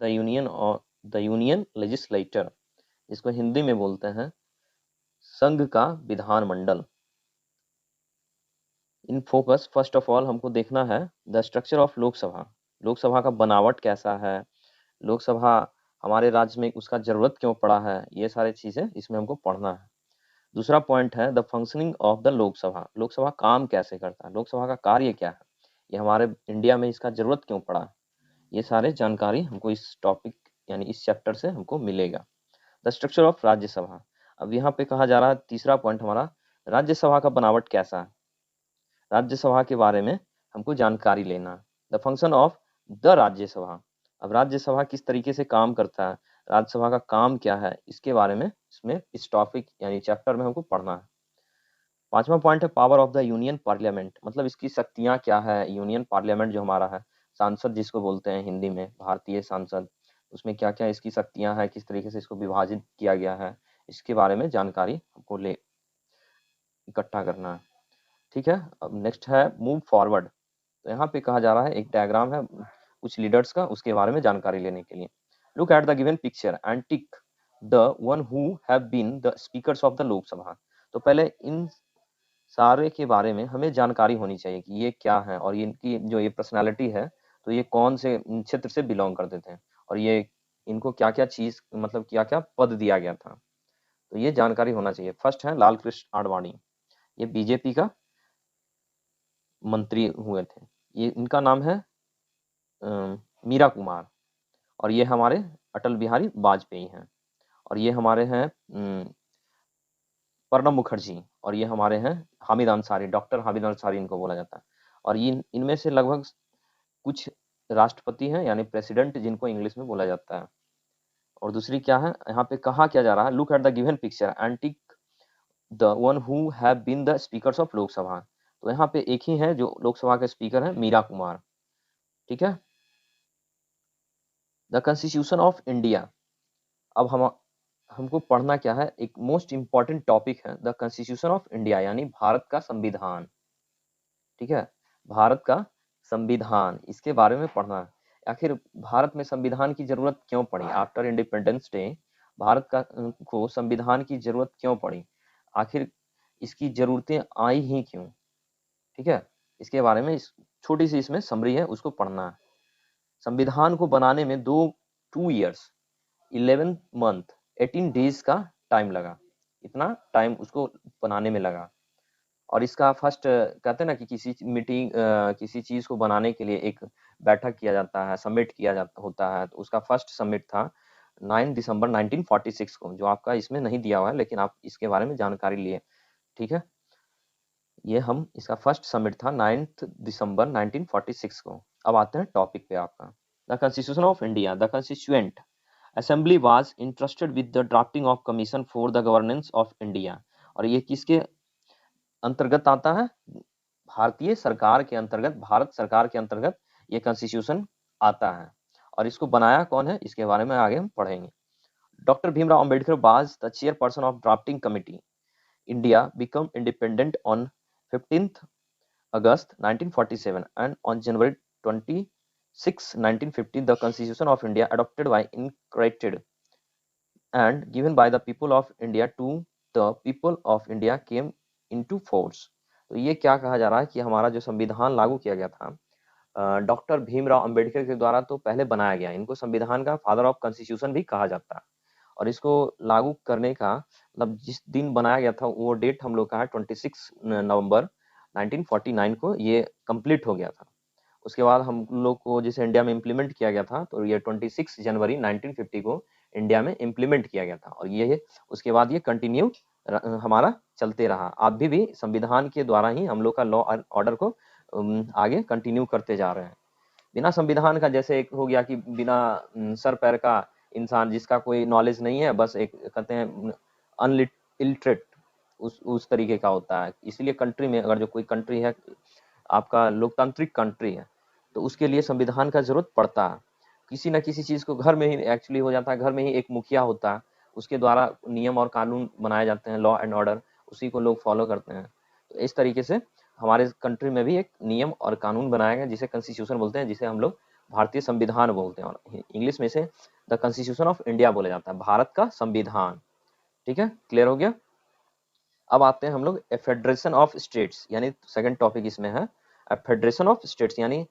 The union legislator, जिसको हिंदी में बोलते हैं संघ का विधानमंडल। In focus first of all हमको देखना है the structure of Lok Sabha. Lok Sabha का बनावट कैसा है, लोकसभा हमारे राज्य में उसका जरूरत क्यों पड़ा है, ये सारी चीजें इसमें हमको पढ़ना है। दूसरा पॉइंट है the functioning of the Lok Sabha. Lok Sabha काम कैसे करता है, लोकसभा का कार्य क्या है, ये हमारे इंडिया में इसका जरूरत क्यों पड़ा है, ये सारे जानकारी हमको इस टॉपिक यानी इस चैप्टर से हमको मिलेगा। The structure of Rajya Sabha. अब यहाँ पे कहा जा रहा है तीसरा पॉइंट हमारा, राज्यसभा का बनावट कैसा है, राज्यसभा के बारे में हमको जानकारी लेना। The function of the Rajya Sabha. अब राज्यसभा किस तरीके से काम करता है, राज्यसभा का काम क्या है, इसके बारे में इसमें इस टॉपिक यानी चैप्टर में हमको पढ़ना है। पांचवा पॉइंट है power of the union parliament, मतलब इसकी शक्तियां क्या है। यूनियन पार्लियामेंट जो हमारा है, सांसद जिसको बोलते हैं हिंदी में, भारतीय सांसद, उसमें क्या क्या इसकी शक्तियां हैं, किस तरीके से इसको विभाजित किया गया है, इसके बारे में जानकारी हमको ले इकट्ठा करना है। ठीक है, अब नेक्स्ट है मूव फॉरवर्ड। तो यहाँ पे कहा जा रहा है एक डायग्राम है कुछ लीडर्स का, उसके बारे में जानकारी लेने के लिए। Look at the given picture and tick the one who have been the speakers of the Lok Sabha. तो पहले इन सारे के बारे में हमें जानकारी होनी चाहिए कि ये क्या है और ये इनकी जो ये पर्सनालिटी है, तो ये कौन से क्षेत्र से बिलोंग करते थे और ये इनको क्या क्या चीज मतलब क्या क्या पद दिया गया था, तो ये जानकारी होना चाहिए। फर्स्ट है लाल कृष्ण आडवाणी, ये बीजेपी का मंत्री हुए थे। ये इनका नाम है मीरा कुमार, और ये हमारे अटल बिहारी वाजपेयी हैं, और ये हमारे हैं प्रणब मुखर्जी, और ये हमारे हैं हामिद अंसारी, डॉक्टर हामिद अंसारी इनको बोला जाता है। और ये इनमें से लगभग कुछ राष्ट्रपति हैं यानी प्रेसिडेंट, जिनको इंग्लिश में बोला जाता है। और दूसरी क्या है, यहाँ पे कहा क्या जा रहा है, look at the given picture and tick the one who have been the speakers of Lok Sabha. तो यहाँ पे एक ही है जो लोकसभा के स्पीकर हैं, मीरा कुमार। ठीक है, द कॉन्स्टिट्यूशन ऑफ इंडिया। अब हमको पढ़ना क्या है, एक मोस्ट इंपॉर्टेंट टॉपिक है द कॉन्स्टिट्यूशन ऑफ इंडिया, यानी भारत का संविधान। ठीक है, भारत का संविधान, इसके बारे में पढ़ना है। आखिर भारत में संविधान की जरूरत क्यों पड़ी, आफ्टर इंडिपेंडेंस डे भारत का को संविधान की जरूरत क्यों पड़ी, आखिर इसकी जरूरतें आई ही क्यों। ठीक है, इसके बारे में छोटी सी इसमें समरी है, उसको पढ़ना है। संविधान को बनाने में 2 years 11 month 18 days का टाइम लगा, इतना टाइम उसको बनाने में लगा। और इसका फर्स्ट कहते हैं ना कि किसी मीटिंग किसी चीज को बनाने के लिए एक बैठक किया जाता है, सबमिट किया जाता होता है, तो उसका फर्स्ट सबमिट था 9 दिसंबर 1946 को, जो आपका इसमें नहीं दिया हुआ है, लेकिन आप इसके बारे में जानकारी लिए। ठीक है, ये हम इसका फर्स्ट सबमिट था 9 दिसंबर 1946 को। अब आते हैं टॉपिक पे आपका, the constitution of India. The constituent assembly was interested with the drafting of commission for the governance of India. और ये किसके अंतर्गत आता है, भारतीय सरकार के अंतर्गत, भारत सरकार के अंतर्गत ये कॉन्स्टिट्यूशन आता है। और इसको बनाया कौन है, इसके बारे में आगे हम पढ़ेंगे। Doctor Bhimrao Ambedkar was the chairperson of drafting committee. India become independent on 15th August 1947 and on January 26, 1950 the Constitution of India adopted by incorporated and given by the people of India to the people of India came into force। तो ये क्या कहा जा रहा है कि हमारा जो संविधान लागू किया गया था डॉक्टर भीमराव अंबेडकर के द्वारा, तो पहले बनाया गया, इनको संविधान का फादर ऑफ कॉन्स्टिट्यूशन भी कहा जाता है। और इसको लागू करने का मतलब जिस दिन बनाया गया था वो डेट हम लोग का है 26 नवंबर 1949 को ये कंप्लीट हो गया था। उसके बाद हम लोग को जैसे इंडिया में इम्प्लीमेंट किया गया था, तो ये 26 जनवरी 1950 को इंडिया में इम्प्लीमेंट किया गया था। और ये उसके बाद ये कंटिन्यू हमारा चलते रहा। अभी भी संविधान के द्वारा ही हम लोग का लॉ एंड ऑर्डर को आगे कंटिन्यू करते जा रहे हैं। बिना संविधान का जैसे एक हो गया कि बिना सर पैर का इंसान, जिसका कोई नॉलेज नहीं है, बस एक कहते हैं अनलिटरेट, उस तरीके का होता है। इसलिए कंट्री में अगर जो कोई कंट्री है आपका लोकतांत्रिक कंट्री है, तो उसके लिए संविधान का जरूरत पड़ता है। किसी न किसी चीज को घर में ही एक्चुअली हो जाता है, घर में ही एक मुखिया होता है, उसके द्वारा नियम और कानून बनाए जाते हैं, लॉ एंड ऑर्डर, उसी को लोग फॉलो करते हैं। तो इस तरीके से हमारे कंट्री में भी एक नियम और कानून बनाया गया जिसे कॉन्स्टिट्यूशन बोलते हैं, जिसे हम लोग भारतीय संविधान बोलते हैं, और इंग्लिश में इसे द कॉन्स्टिट्यूशन ऑफ इंडिया बोला जाता है, भारत का संविधान। ठीक है, क्लियर हो गया। अब आते हैं हम लोग ए फेडरेशन ऑफ स्टेट्स, यानी सेकंड टॉपिक इसमें है ए फेडरेशन ऑफ स्टेट्स, यानी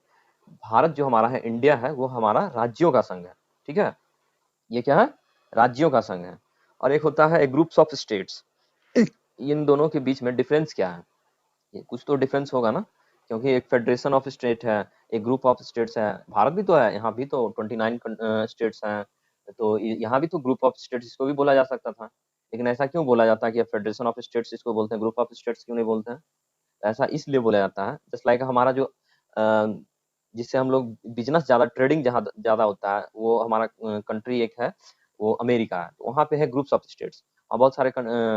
भारत जो हमारा है, इंडिया है, वो हमारा राज्यों का संघ है। ठीक है, ये क्या है, राज्यों का संघ है। और एक होता है ग्रुप्स ऑफ स्टेट्स। इन दोनों के बीच में डिफरेंस क्या है, ये कुछ तो डिफरेंस होगा ना, क्योंकि एक फेडरेशन ऑफ स्टेट है, एक ग्रुप ऑफ स्टेट्स है, भारत भी तो है, यहाँ भी तो 29 स्टेट्स हैं, तो यहाँ भी तो ग्रुप ऑफ स्टेट्स इसको भी बोला जा सकता था, लेकिन ऐसा क्यों बोला जाता है कि फेडरेशन ऑफ स्टेट्स इसको बोलते हैं, ग्रुप ऑफ स्टेट्स क्यों नहीं बोलते हैं? ऐसा इसलिए बोला जाता है, जस्ट लाइक हमारा जो जिससे हम लोग बिजनेस ज्यादा, ट्रेडिंग जहाँ ज्यादा होता है, वो हमारा कंट्री एक है, वो अमेरिका है, तो वहाँ पे है ग्रुप्स ऑफ स्टेट्स, और बहुत सारे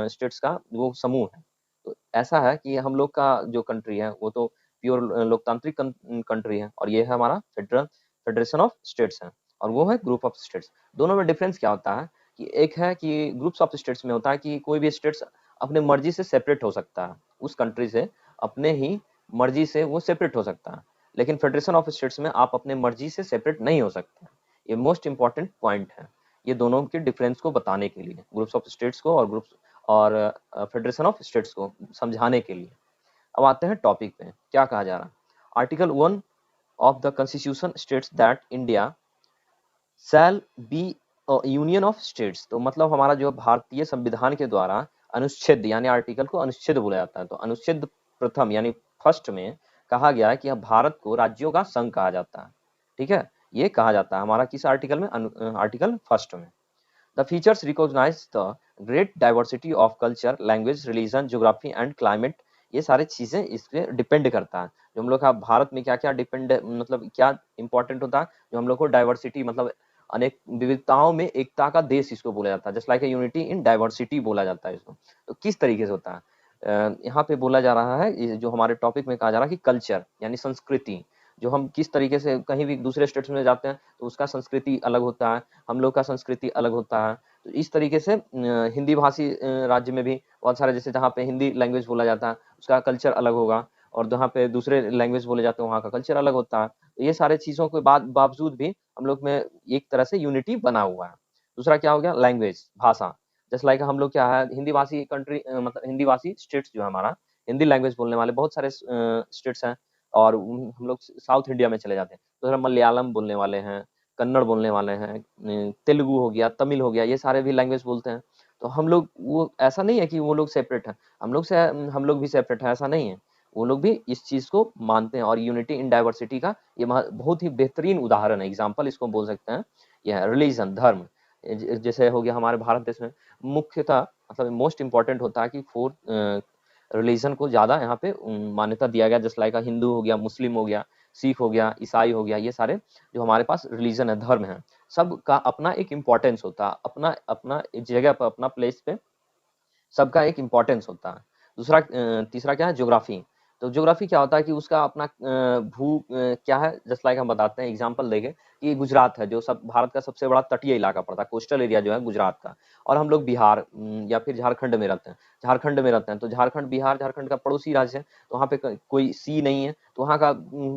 स्टेट्स का वो समूह है। तो ऐसा है कि हम लोग का जो कंट्री है वो तो प्योर लोकतांत्रिक कंट्री है, और ये है हमारा फेडरेशन ऑफ स्टेट्स है, और वो है ग्रुप ऑफ स्टेट्स। दोनों में डिफरेंस क्या होता है कि एक है कि ग्रुप्स ऑफ स्टेट्स में होता है कि कोई भी स्टेट्स अपने मर्जी से सेपरेट हो सकता है, उस कंट्री से अपने ही मर्जी से वो सेपरेट हो सकता है, लेकिन फेडरेशन ऑफ स्टेट्स में आप अपने मर्जी से सेपरेट नहीं हो सकते। ये मोस्ट इंपॉर्टेंट पॉइंट है, ये दोनों के डिफरेंस को बताने के लिए, ग्रुप्स ऑफ स्टेट्स को और ग्रुप्स और फेडरेशन ऑफ स्टेट्स को समझाने के लिए। अब आते हैं टॉपिक पे, क्या कहा जा रहा है। Article 1 of the constitution states that India shall be union of states, तो मतलब हमारा जो भारतीय संविधान के द्वारा अनुच्छेद, यानी आर्टिकल को अनुच्छेद बोला जाता है, तो अनुच्छेद प्रथम यानी फर्स्ट में कहा गया है कि अब भारत को राज्यों का संघ कहा जाता है। ठीक है, ये कहा जाता है हमारा किस आर्टिकल में, आर्टिकल फर्स्ट में। The features recognise the great diversity of culture, language, religion, geography and climate, ये सारी चीजें इस पे डिपेंड करता है। जो हम लोग का भारत में क्या क्या डिपेंड, मतलब क्या इंपॉर्टेंट होता है, जो हम लोग को डाइवर्सिटी, मतलब अनेक विविधताओं में एकता का देश इसको बोला जाता है, just like unity in diversity बोला जाता है इसको। तो किस तरीके से होता है, यहाँ पे बोला जा रहा है, ये जो हमारे टॉपिक में कहा जा रहा है कि कल्चर यानी संस्कृति, जो हम किस तरीके से कहीं भी दूसरे स्टेट्स में जाते हैं तो उसका संस्कृति अलग होता है, हम लोग का संस्कृति अलग होता है। तो इस तरीके से हिंदी भाषी राज्य में भी बहुत सारे, जैसे जहाँ पे हिंदी लैंग्वेज बोला जाता है उसका कल्चर अलग होगा, और जहाँ पे दूसरे लैंग्वेज बोले जाते हैं वहाँ का कल्चर अलग होता है। तो ये सारे चीज़ों के बावजूद भी हम लोग में एक तरह से यूनिटी बना हुआ है। दूसरा क्या हो गया, लैंग्वेज, भाषा, जस्ट लाइक हम लोग क्या है, हिंदी भाषी कंट्री, मतलब हिंदी भाषी स्टेट्स जो है हमारा, हिंदी लैंग्वेज बोलने वाले बहुत सारे स्टेट्स हैं, और हम लोग साउथ इंडिया में चले जाते हैं तो मलयालम बोलने वाले हैं, कन्नड़ बोलने वाले हैं, तेलुगु हो गया, तमिल हो गया, ये सारे भी लैंग्वेज बोलते हैं। तो हम लोग, वो ऐसा नहीं है कि वो लोग सेपरेट हैं, हम लोग भी सेपरेट हैं, ऐसा नहीं है। वो लोग भी इस चीज को मानते हैं, और यूनिटी इन डाइवर्सिटी का ये बहुत ही बेहतरीन उदाहरण है, एग्जाम्पल इसको बोल सकते हैं। यह रिलीजन, धर्म, जैसे हो गया हमारे भारत देश में मुख्यतः, मतलब मोस्ट इंपॉर्टेंट होता है कि फोर रिलीजन को ज्यादा यहाँ पे मान्यता दिया गया, जस्ट लाइक हिंदू हो गया, मुस्लिम हो गया, सिख हो गया, ईसाई हो गया, ये सारे जो हमारे पास रिलीजन है, धर्म है, सब का अपना एक इम्पोर्टेंस होता है, अपना अपना एक जगह पर, अपना प्लेस पे सबका एक इम्पोर्टेंस होता है। दूसरा तीसरा क्या है, ज्योग्राफी। तो ज्योग्राफी क्या होता है कि उसका अपना क्या है, जस्ट लाइक हम बताते हैं, एग्जांपल देंगे कि गुजरात है जो सब भारत का सबसे बड़ा तटीय इलाका पड़ता है, कोस्टल एरिया जो है गुजरात का, और हम लोग बिहार या फिर झारखंड में रहते हैं, तो झारखंड, बिहार झारखंड का पड़ोसी राज्य है, तो वहाँ पे कोई सी नहीं है, तो वहाँ का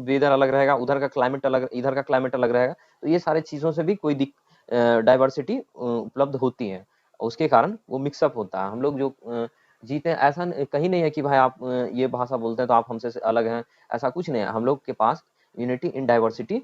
वेदर अलग रहेगा, उधर का क्लाइमेट अलग, इधर का क्लाइमेट अलग रहेगा। तो ये सारे चीज़ों से भी कोई डाइवर्सिटी उपलब्ध होती है, उसके कारण वो मिक्सअप होता है। हम लोग जो जीते हैं, ऐसा कहीं नहीं है कि भाई आप ये भाषा बोलते हैं तो आप हमसे से अलग हैं, ऐसा कुछ नहीं है। हम लोग के पास यूनिटी इन डाइवर्सिटी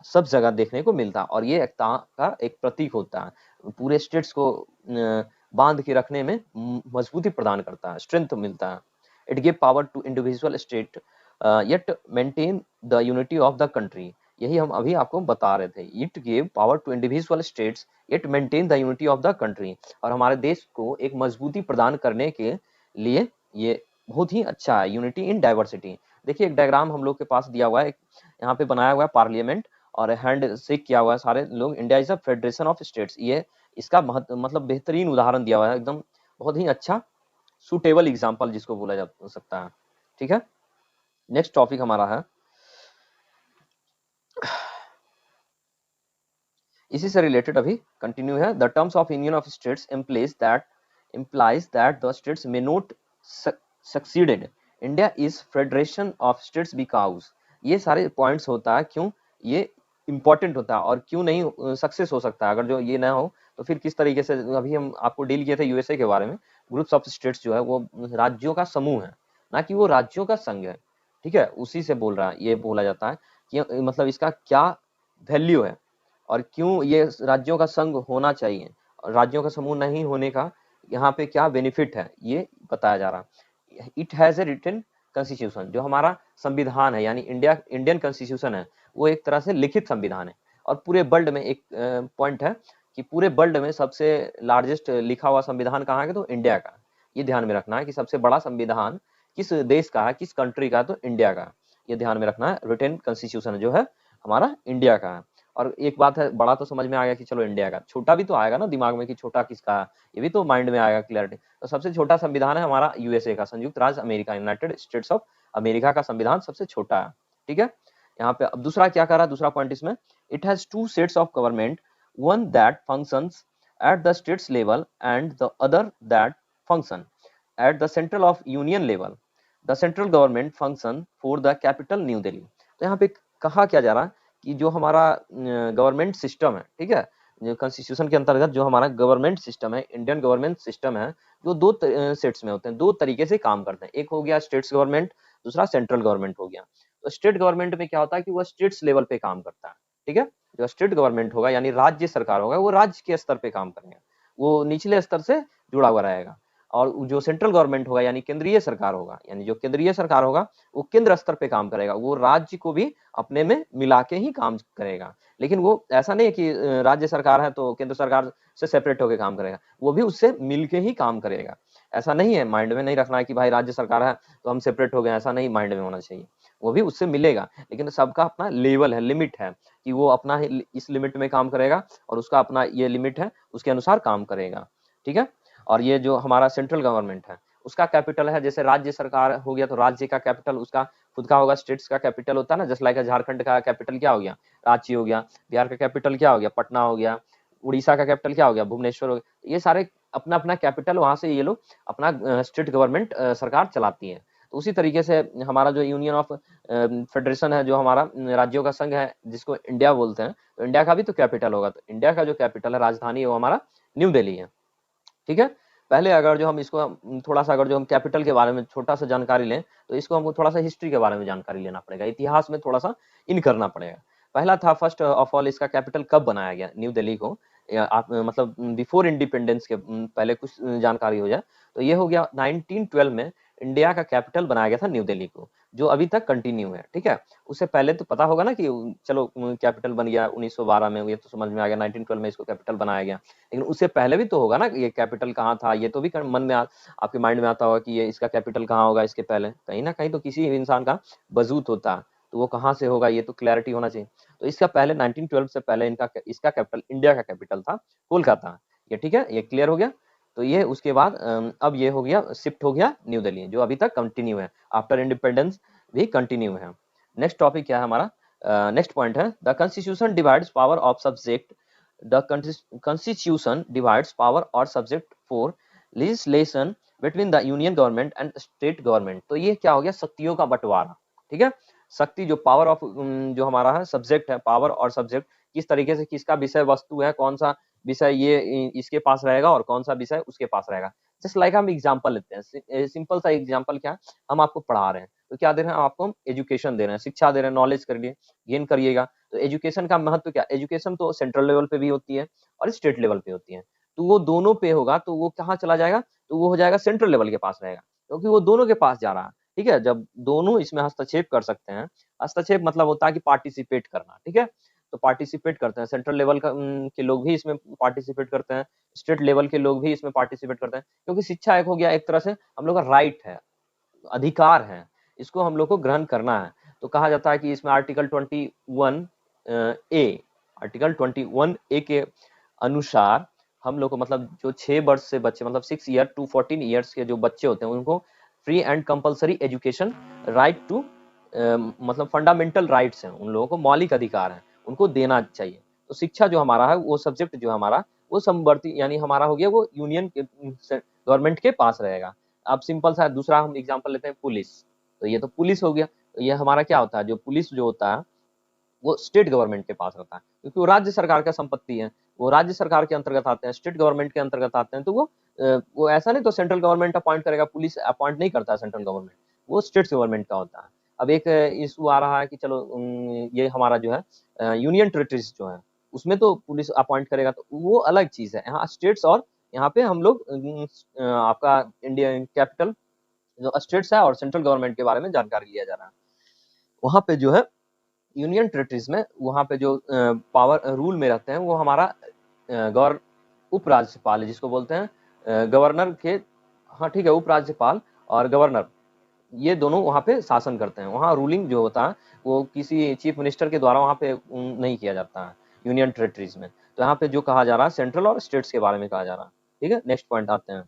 सब जगह देखने को मिलता है, और ये एकता का एक प्रतीक होता है, पूरे स्टेट्स को बांध के रखने में मजबूती प्रदान करता है, स्ट्रेंथ मिलता है। It give power to individual state yet maintain the unity of the country, यही हम अभी आपको बता रहे थे। It give power to individual states it maintain the unity of the country, और हमारे देश को एक मजबूती प्रदान करने के लिए ये बहुत ही अच्छा है, यूनिटी इन डाइवर्सिटी। देखिए एक डायग्राम हम लोग के पास दिया हुआ है, यहाँ पे बनाया हुआ है पार्लियामेंट, और हैंड शेक किया हुआ है सारे लोग, India is a federation of states, ये इसका मतलब बेहतरीन उदाहरण दिया हुआ है, एकदम बहुत ही अच्छा सुटेबल एग्जाम्पल जिसको बोला जा सकता है। ठीक है, नेक्स्ट टॉपिक हमारा है, इसी से रिलेटेड अभी कंटिन्यू है। The terms of union of states implies that the states may not succeeded. India is federation of states because, ये सारे पॉइंट्स होता है, क्यों ये इम्पोर्टेंट होता है और क्यों नहीं सक्सेस हो सकता है। अगर जो ये ना हो तो फिर किस तरीके से, अभी हम आपको डील किए थे यूएसए के बारे में, ग्रुप्स ऑफ स्टेट्स जो है वो राज्यों का समूह है, ना कि वो राज्यों का संघ है। ठीक है, उसी से बोल रहा है, ये बोला जाता है कि मतलब इसका क्या वैल्यू है और क्यों ये राज्यों का संघ होना चाहिए, और राज्यों का समूह नहीं होने का यहाँ पे क्या बेनिफिट है, ये बताया जा रहा है। It has a written constitution, जो हमारा संविधान है यानी इंडियन कॉन्स्टिट्यूशन है, वो एक तरह से लिखित संविधान है। और पूरे वर्ल्ड में एक पॉइंट है कि पूरे वर्ल्ड में सबसे लार्जेस्ट लिखा हुआ संविधान कहाँ का, तो इंडिया का। ये ध्यान में रखना है कि सबसे बड़ा संविधान किस देश का है, किस कंट्री का है, तो इंडिया का। ये ध्यान में रखना है, रिटन कॉन्स्टिट्यूशन जो है हमारा इंडिया का है। और एक बात है, बड़ा तो समझ में आ गया कि चलो इंडिया का, छोटा भी तो आएगा ना दिमाग में कि छोटा किसका है, ये भी तो माइंड में आएगा क्लैरिटी। तो सबसे छोटा संविधान है हमारा यूएसए का, संयुक्त राज्य America, United states of America का संविधान सबसे छोटा है। ठीक है, यहाँ पे अब दूसरा क्या कर रहा है, दूसरा पॉइंट इसमें, it has two sets of government, one that functions at the states level and the other that function at the central of union level. The central government function for the capital new Delhi. तो यहाँ पे कहा क्या जा रहा है कि जो हमारा गवर्नमेंट सिस्टम है, ठीक है, जो कॉन्स्टिट्यूशन के अंतर्गत जो हमारा गवर्नमेंट सिस्टम है, इंडियन गवर्नमेंट सिस्टम है, जो दो सेट्स में होते हैं, दो तरीके से काम करते हैं। एक हो गया स्टेट्स गवर्नमेंट, दूसरा सेंट्रल गवर्नमेंट हो गया। तो स्टेट गवर्नमेंट में क्या होता है कि वो स्टेट्स लेवल पे काम करता है। ठीक है, जो स्टेट गवर्नमेंट होगा यानी राज्य सरकार होगा, वो राज्य के स्तर पे काम करेगा, वो निचले स्तर से जुड़ा हुआ रहेगा। और जो सेंट्रल गवर्नमेंट होगा यानी केंद्रीय सरकार होगा, यानी जो केंद्रीय सरकार होगा वो केंद्र स्तर पे काम करेगा, वो राज्य को भी अपने में मिला के ही काम करेगा। लेकिन वो ऐसा नहीं है कि राज्य सरकार है तो केंद्र सरकार से सेपरेट होकर काम करेगा, वो भी उससे मिलके ही काम करेगा। ऐसा नहीं है, माइंड में नहीं रखना है कि भाई राज्य सरकार है तो हम सेपरेट हो गए, ऐसा नहीं माइंड में होना चाहिए। वो भी उससे मिलेगा, लेकिन सबका अपना लेवल है, लिमिट है कि वो अपना इस लिमिट में काम करेगा और उसका अपना ये लिमिट है, उसके अनुसार काम करेगा। ठीक है, और ये जो हमारा सेंट्रल गवर्नमेंट है उसका कैपिटल है, जैसे राज्य सरकार हो गया तो राज्य का कैपिटल उसका खुद का होगा, स्टेट्स का कैपिटल होता है ना, जस्ट लाइक झारखंड का कैपिटल क्या हो गया, रांची हो गया, बिहार का कैपिटल क्या हो गया, पटना हो गया, उड़ीसा का कैपिटल क्या हो गया, भुवनेश्वर हो गया। ये सारे अपना अपना कैपिटल, वहां से ये लोग अपना स्टेट गवर्नमेंट सरकार चलाती है। तो उसी तरीके से हमारा जो यूनियन ऑफ फेडरेशन है, जो हमारा राज्यों का संघ है जिसको इंडिया बोलते हैं, तो इंडिया का भी तो कैपिटल होगा, तो इंडिया का जो कैपिटल है, राजधानी है, वो हमारा न्यू दिल्ली है। ठीक है, पहले अगर जो हम इसको थोड़ा सा, अगर जो हम कैपिटल के बारे में छोटा सा जानकारी लें, तो इसको हमको थोड़ा सा हिस्ट्री के बारे में जानकारी लेना पड़ेगा, इतिहास में थोड़ा सा इन करना पड़ेगा। पहला था, फर्स्ट ऑफ ऑल, इसका कैपिटल कब बनाया गया न्यू दिल्ली को, या आप मतलब बिफोर इंडिपेंडेंस के पहले कुछ जानकारी हो जाए, तो ये हो गया 1912 में इंडिया का कैपिटल बनाया गया था न्यू दिल्ली को, जो अभी तक कंटिन्यू है। ठीक है, उससे पहले तो पता होगा ना कि चलो कैपिटल बन गया 1912 में, ये तो समझ में आ गया, 1912 में इसको कैपिटल बनाया गया, लेकिन उससे पहले भी तो होगा ना कि ये कैपिटल कहाँ था, ये तो भी मन में आपके माइंड में आता होगा कि ये इसका कैपिटल कहाँ होगा, इसके पहले कहीं ना कहीं तो किसी इंसान का वजूद होता है, तो वो कहाँ से होगा, ये तो क्लैरिटी होना चाहिए। तो इसका पहले 1912 से पहले इसका कैपिटल, इंडिया का कैपिटल था कोलकाता। ये ठीक है, ये क्लियर हो गया। तो ये उसके बाद अब ये हो गया, शिफ्ट हो गया न्यू दिल्ली, जो अभी तक कंटिन्यू है, आफ्टर इंडिपेंडेंस भी कंटिन्यू है। नेक्स्ट टॉपिक क्या है हमारा, नेक्स्ट पॉइंट है, the constitution divides power of subject, the constitution divides power or subject for legislation between the union government and state government। तो ये क्या हो गया, शक्तियों का बंटवारा। ठीक है, शक्ति जो पावर ऑफ जो हमारा है सब्जेक्ट है, पावर और सब्जेक्ट किस तरीके से, किसका विषय वस्तु है, कौन सा विषय ये इसके पास रहेगा और कौन सा विषय उसके पास रहेगा। जस्ट लाइक हम एग्जांपल लेते हैं, सिंपल सा एग्जांपल, क्या हम आपको पढ़ा रहे हैं तो क्या दे रहे हैं, आपको हम एजुकेशन दे रहे हैं, शिक्षा दे रहे हैं, नॉलेज करिए, गेन करिएगा। तो एजुकेशन का महत्व क्या, एजुकेशन तो सेंट्रल लेवल पे भी होती है और स्टेट लेवल पे होती है, तो वो दोनों पे होगा तो वो कहाँ चला जाएगा, तो वो हो जाएगा सेंट्रल लेवल के पास रहेगा, क्योंकि वो दोनों के पास जा रहा है। ठीक है, जब दोनों इसमें हस्तक्षेप कर सकते हैं, हस्तक्षेप मतलब होता है कि पार्टिसिपेट करना। ठीक है, तो पार्टिसिपेट करते हैं, सेंट्रल लेवल का के लोग भी इसमें पार्टिसिपेट करते हैं, स्टेट लेवल के लोग भी इसमें पार्टिसिपेट करते हैं, क्योंकि शिक्षा एक हो गया, एक तरह से हम लोग का राइट है, अधिकार है, इसको हम लोग को ग्रहण करना है। तो कहा जाता है कि इसमें आर्टिकल 21 ए, आर्टिकल 21 ए के अनुसार हम लोग को, मतलब जो 6 वर्ष से बच्चे, मतलब 6 ईयर टू 14 ईयर्स के जो बच्चे होते हैं, उनको free and compulsory education right to, मतलब फंडामेंटल राइट्स हैं, उन लोगों को मौलिक अधिकार है, उनको देना चाहिए। तो शिक्षा जो हमारा है, वो सब्जेक्ट जो हमारा, वो समवर्ती यानी हमारा हो गया, वो यूनियन के गवर्नमेंट के पास रहेगा। अब सिंपल सा दूसरा हम एग्जांपल लेते हैं, पुलिस। तो ये तो पुलिस हो गया, तो ये हमारा क्या होता है, जो पुलिस जो होता है वो स्टेट गवर्नमेंट के पास रहता है, क्योंकि वो राज्य सरकार का संपत्ति है, वो राज्य सरकार के अंतर्गत आते हैं, स्टेट गवर्नमेंट के अंतर्गत आते हैं। तो वो ऐसा नहीं तो सेंट्रल गवर्नमेंट अपॉइंट करेगा, पुलिस अपॉइंट नहीं करता सेंट्रल गवर्नमेंट, वो स्टेट गवर्नमेंट का होता है। अब एक इशू आ रहा है कि चलो ये हमारा जो है यूनियन टेरिटरीज जो है उसमें तो पुलिस अपॉइंट करेगा, तो वो अलग चीज है। यहाँ स्टेट्स और यहाँ पे हम लोग आपका इंडियन कैपिटल जो स्टेट्स है और सेंट्रल गवर्नमेंट के बारे में जानकारी लिया जा रहा है। वहाँ पे जो है यूनियन टेरिटरीज में वहाँ पे जो पावर रूल में रहते हैं वो हमारा गवर्न उपराज्यपाल है, जिसको बोलते हैं गवर्नर के, हाँ ठीक है, उपराज्यपाल और गवर्नर, ये दोनों वहाँ पे शासन करते हैं। वहाँ रूलिंग जो होता है वो किसी चीफ मिनिस्टर के द्वारा वहाँ पे नहीं किया जाता है यूनियन टेरिटरीज में। तो यहाँ पे जो कहा जा रहा है सेंट्रल और स्टेट्स के बारे में कहा जा रहा है। ठीक है, नेक्स्ट पॉइंट आते हैं।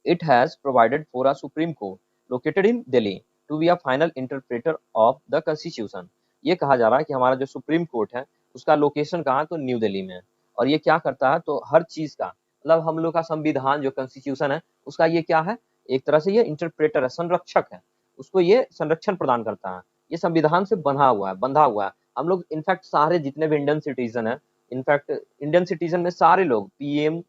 It has provided for a Supreme Court located in Delhi to be a final interpreter of the Constitution। ये कहा जा रहा है कि हमारा जो सुप्रीम कोर्ट है उसका लोकेशन कहाँ है, तो न्यू दिल्ली में है। और ये क्या करता है, तो हर चीज का मतलब हम लोग का संविधान जो कॉन्स्टिट्यूशन है उसका ये क्या है, एक तरह से ये इंटरप्रेटर है, संरक्षक है, उसको ये संरक्षण प्रदान करता है। ये संविधान से बंधा हुआ है। हम लोग इनफैक्ट सारे जितने भी इंडियन सिटीजन है, इनफैक्ट इंडियन सिटीजन में सारे लोग पीएम,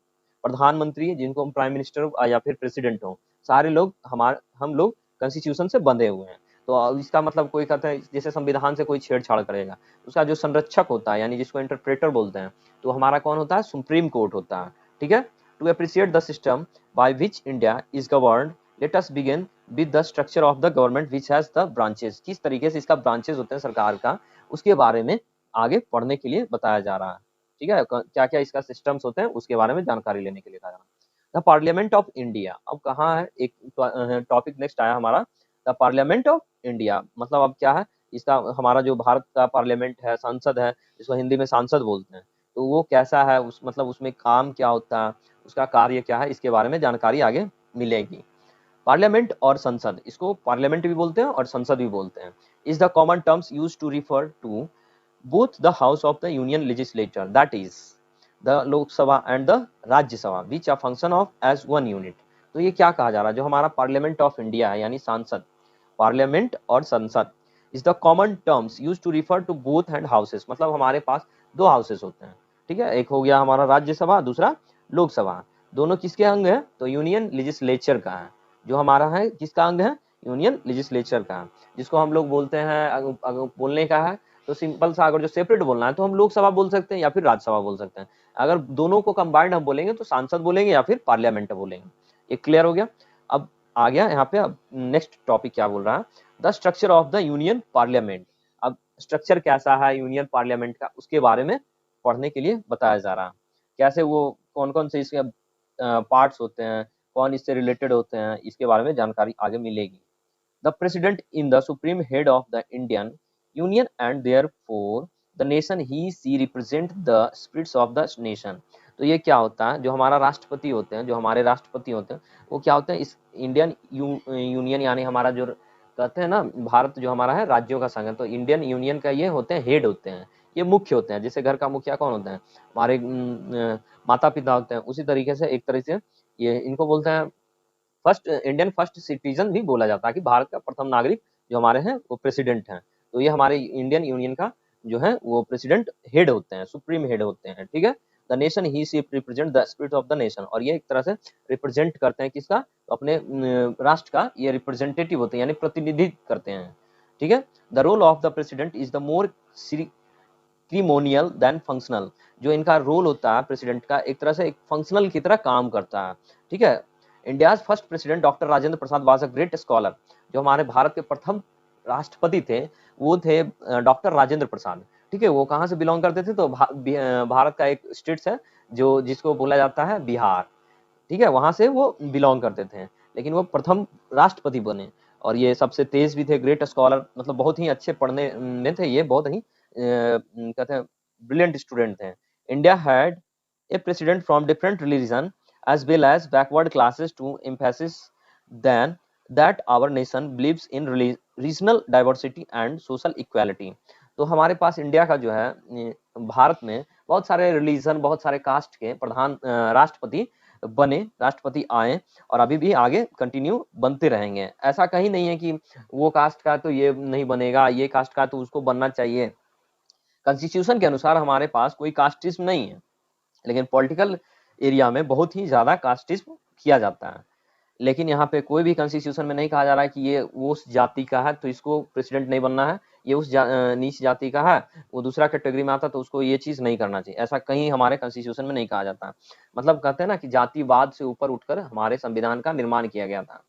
प्रधानमंत्री जिनको हम प्राइम मिनिस्टर या फिर प्रेसिडेंट हो, सारे लोग हम लोग कॉन्स्टिट्यूशन से बंधे हुए हैं। तो इसका मतलब कोई कहता है जैसे संविधान से कोई छेड़छाड़ करेगा, उसका जो संरक्षक होता है यानी जिसको इंटरप्रेटर बोलते हैं, तो हमारा कौन होता है, सुप्रीम कोर्ट होता है। ठीक है, to appreciate the system by which India is governed, let us begin with the structure of the government which has the branches. किस तरीके से इसका ब्रांचेस होते हैं सरकार का, उसके बारे में आगे पढ़ने के लिए बताया जा रहा है। ठीक है, क्या क्या इसका सिस्टम्स होते हैं उसके बारे में जानकारी लेने के लिए कहा जा रहा है। द पार्लियामेंट ऑफ इंडिया, अब कहाँ है, एक टॉपिक नेक्स्ट आया हमारा, द पार्लियामेंट ऑफ इंडिया। मतलब अब क्या है, इसका हमारा जो भारत का पार्लियामेंट है, संसद है, जिसको हिंदी में सांसद बोलते हैं, तो वो कैसा है, उस मतलब उसमें काम क्या होता है, उसका कार्य क्या है, इसके बारे में जानकारी आगे मिलेगी। पार्लियामेंट और संसद, इसको पार्लियामेंट भी बोलते हैं और संसद भी बोलते हैं, is the common terms use to refer to both the house of the union legislature, that is the Lok Sabha and the Rajya Sabha, which are function of as one unit। तो ये क्या कहा जा रहा है, जो हमारा parliament of India है यानी सांसद, पार्लियामेंट और संसद is the common terms use to refer to both hand houses, मतलब हमारे पास दो हाउसेस होते हैं। ठीक है, एक हो गया हमारा राज्यसभा, दूसरा लोकसभा। दोनों किसके अंग है, तो यूनियन लेजिस्लेचर का है। जो हमारा है किसका अंग है, यूनियन लेजिस्लेचर का, जिसको हम लोग बोलते हैं, अगर बोलने का है तो सिंपल सा, अगर जो सेपरेट बोलना है तो हम लोकसभा बोल सकते हैं या फिर राज्यसभा बोल सकते हैं। अगर दोनों को कंबाइंड हम बोलेंगे तो सांसद बोलेंगे या फिर पार्लियामेंट बोलेंगे। ये क्लियर हो गया। अब आ गया यहाँ पे, अब नेक्स्ट टॉपिक क्या बोल रहा है, the structure of the union parliament. अब स्ट्रक्चर कैसा है यूनियन पार्लियामेंट का, उसके बारे में पढ़ने के लिए बताया जा रहा है। कैसे वो कौन कौन से इसके पार्ट्स होते हैं, कौन इससे रिलेटेड होते हैं, इसके बारे में जानकारी आगे मिलेगी। The president in the supreme head of the Indian Union and therefore the nation he she represent the spirits of the nation। तो ये क्या होता है, जो हमारा राष्ट्रपति होते हैं, जो हमारे राष्ट्रपति होते हैं, वो क्या होते हैं, इस इंडियन यूनियन यानी हमारा जो कहते हैं ना, भारत जो हमारा है राज्यों का संघ है, तो इंडियन यूनियन का ये होते हैं हेड होते हैं, ये मुख्य होते हैं। जैसे घर का मुखिया कौन होता है, हमारे माता पिता होते हैं, उसी तरीके से एक तरह से ये इनको बोलते हैं फर्स्ट इंडियन फर्स्ट सिटीजन भी बोला जाता है, कि भारत का प्रथम नागरिक जो हमारे हैं वो प्रेसिडेंट हैं। तो ये हमारे इंडियन यूनियन का जो है वो प्रेसिडेंट हेड होते हैं, सुप्रीम हेड होते हैं। ठीक है, the nation he see represent the spirit of the nation, और ये एक तरह से रिप्रेजेंट करते हैं किसका, तो अपने राष्ट्र का ये रिप्रेजेंटेटिव होते हैं यानी प्रतिनिधित्व करते हैं। ठीक है, the role of the president is the more ceremonial than functional. जो इनका रोल होता है प्रेसिडेंट का, एक तरह से एक फंक्शनल की तरह काम करता है। ठीक है, India's first president doctor Rajendra Prasad was a great scholar. जो हमारे भारत के प्रथम राष्ट्रपति थे वो थे डॉक्टर राजेंद्र प्रसाद। ठीक है, वो कहाँ से बिलोंग करते थे, तो भारत का एक स्टेट्स है जो जिसको बोला जाता है बिहार। ठीक है, वहां से वो बिलोंग करते थे, लेकिन वो प्रथम राष्ट्रपति बने। और ये सबसे तेज भी थे, ग्रेट स्कॉलर, मतलब बहुत ही अच्छे पढ़ने में थे, ये बहुत ही कहते हैं ब्रिलियंट स्टूडेंट थे। India had a president from different religion as well as backward classes to emphasis than that our nation believes in regional diversity and social equality। तो हमारे पास इंडिया का जो है भारत में बहुत सारे रिलीजन, बहुत सारे कास्ट के प्रधान राष्ट्रपति बने, राष्ट्रपति आए और अभी भी आगे कंटिन्यू बनते रहेंगे। ऐसा कहीं नहीं है कि वो कास्ट का तो ये नहीं बनेगा, ये कास्ट का तो उसको बनना चाहिए। कॉन्स्टिट्यूशन के अनुसार हमारे पास कोई कास्टिज्म नहीं है, लेकिन पॉलिटिकल एरिया में बहुत ही ज्यादा कास्टिज्म किया जाता है। लेकिन यहाँ पे कोई भी कॉन्स्टिट्यूशन में नहीं कहा जा रहा है कि ये वो उस जाति का है तो इसको प्रेसिडेंट नहीं बनना है, ये उस नीच जाति का है, वो दूसरा कैटेगरी में आता तो उसको ये चीज नहीं करना चाहिए, ऐसा कहीं हमारे कॉन्स्टिट्यूशन में नहीं कहा जाता। मतलब कहते हैं ना कि जातिवाद से ऊपर उठकर हमारे संविधान का निर्माण किया गया था।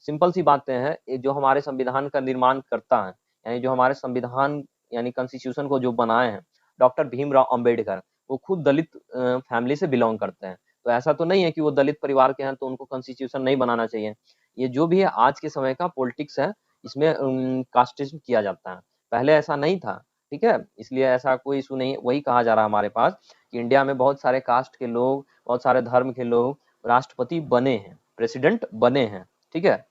सिंपल सी बातें हैं, ये जो हमारे संविधान का निर्माण करता है, यानी जो हमारे संविधान यानी कॉन्स्टिट्यूशन को जो बनाए हैं डॉक्टर भीमराव अंबेडकर, वो खुद दलित फैमिली से बिलोंग करते हैं। तो ऐसा तो नहीं है कि वो दलित परिवार के हैं तो उनको कॉन्स्टिट्यूशन नहीं बनाना चाहिए। ये जो भी है आज के समय का पॉलिटिक्स है, इसमें कास्टिज्म किया जाता है, पहले ऐसा नहीं था। ठीक है, इसलिए ऐसा कोई इशू नहीं है। वही कहा जा रहा है हमारे पास कि इंडिया में बहुत सारे कास्ट के लोग, बहुत सारे धर्म के लोग राष्ट्रपति बने हैं, प्रेसिडेंट बने हैं। ठीक है,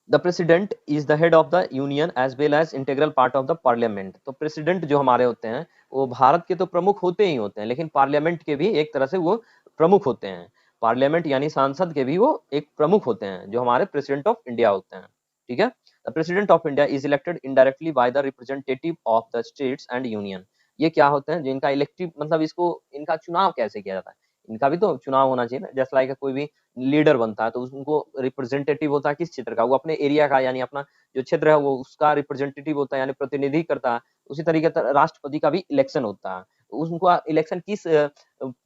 the president is the head of the union as well as integral part of the parliament. तो प्रेसिडेंट जो हमारे होते हैं वो भारत के तो प्रमुख होते ही होते हैं, लेकिन पार्लियामेंट के भी एक तरह से वो प्रमुख होते हैं। पार्लियामेंट यानी सांसद के भी वो एक प्रमुख होते हैं जो हमारे प्रेसिडेंट ऑफ इंडिया होते हैं। ठीक है, the president of India is elected indirectly by the representative of the states and union. ये क्या होते हैं, जिनका इलेक्टिव मतलब इसको इनका चुनाव कैसे किया जाता है, इनका भी तो चुनाव होना चाहिए ना। जैसे लाइक कोई भी लीडर बनता है तो उनको रिप्रेजेंटेटिव होता है किस क्षेत्र का, वो अपने एरिया का, यानी अपना जो क्षेत्र है वो उसका रिप्रेजेंटेटिव होता है, यानी प्रतिनिधि करता है। उसी तरीके से राष्ट्रपति का भी इलेक्शन होता है, उनको इलेक्शन किस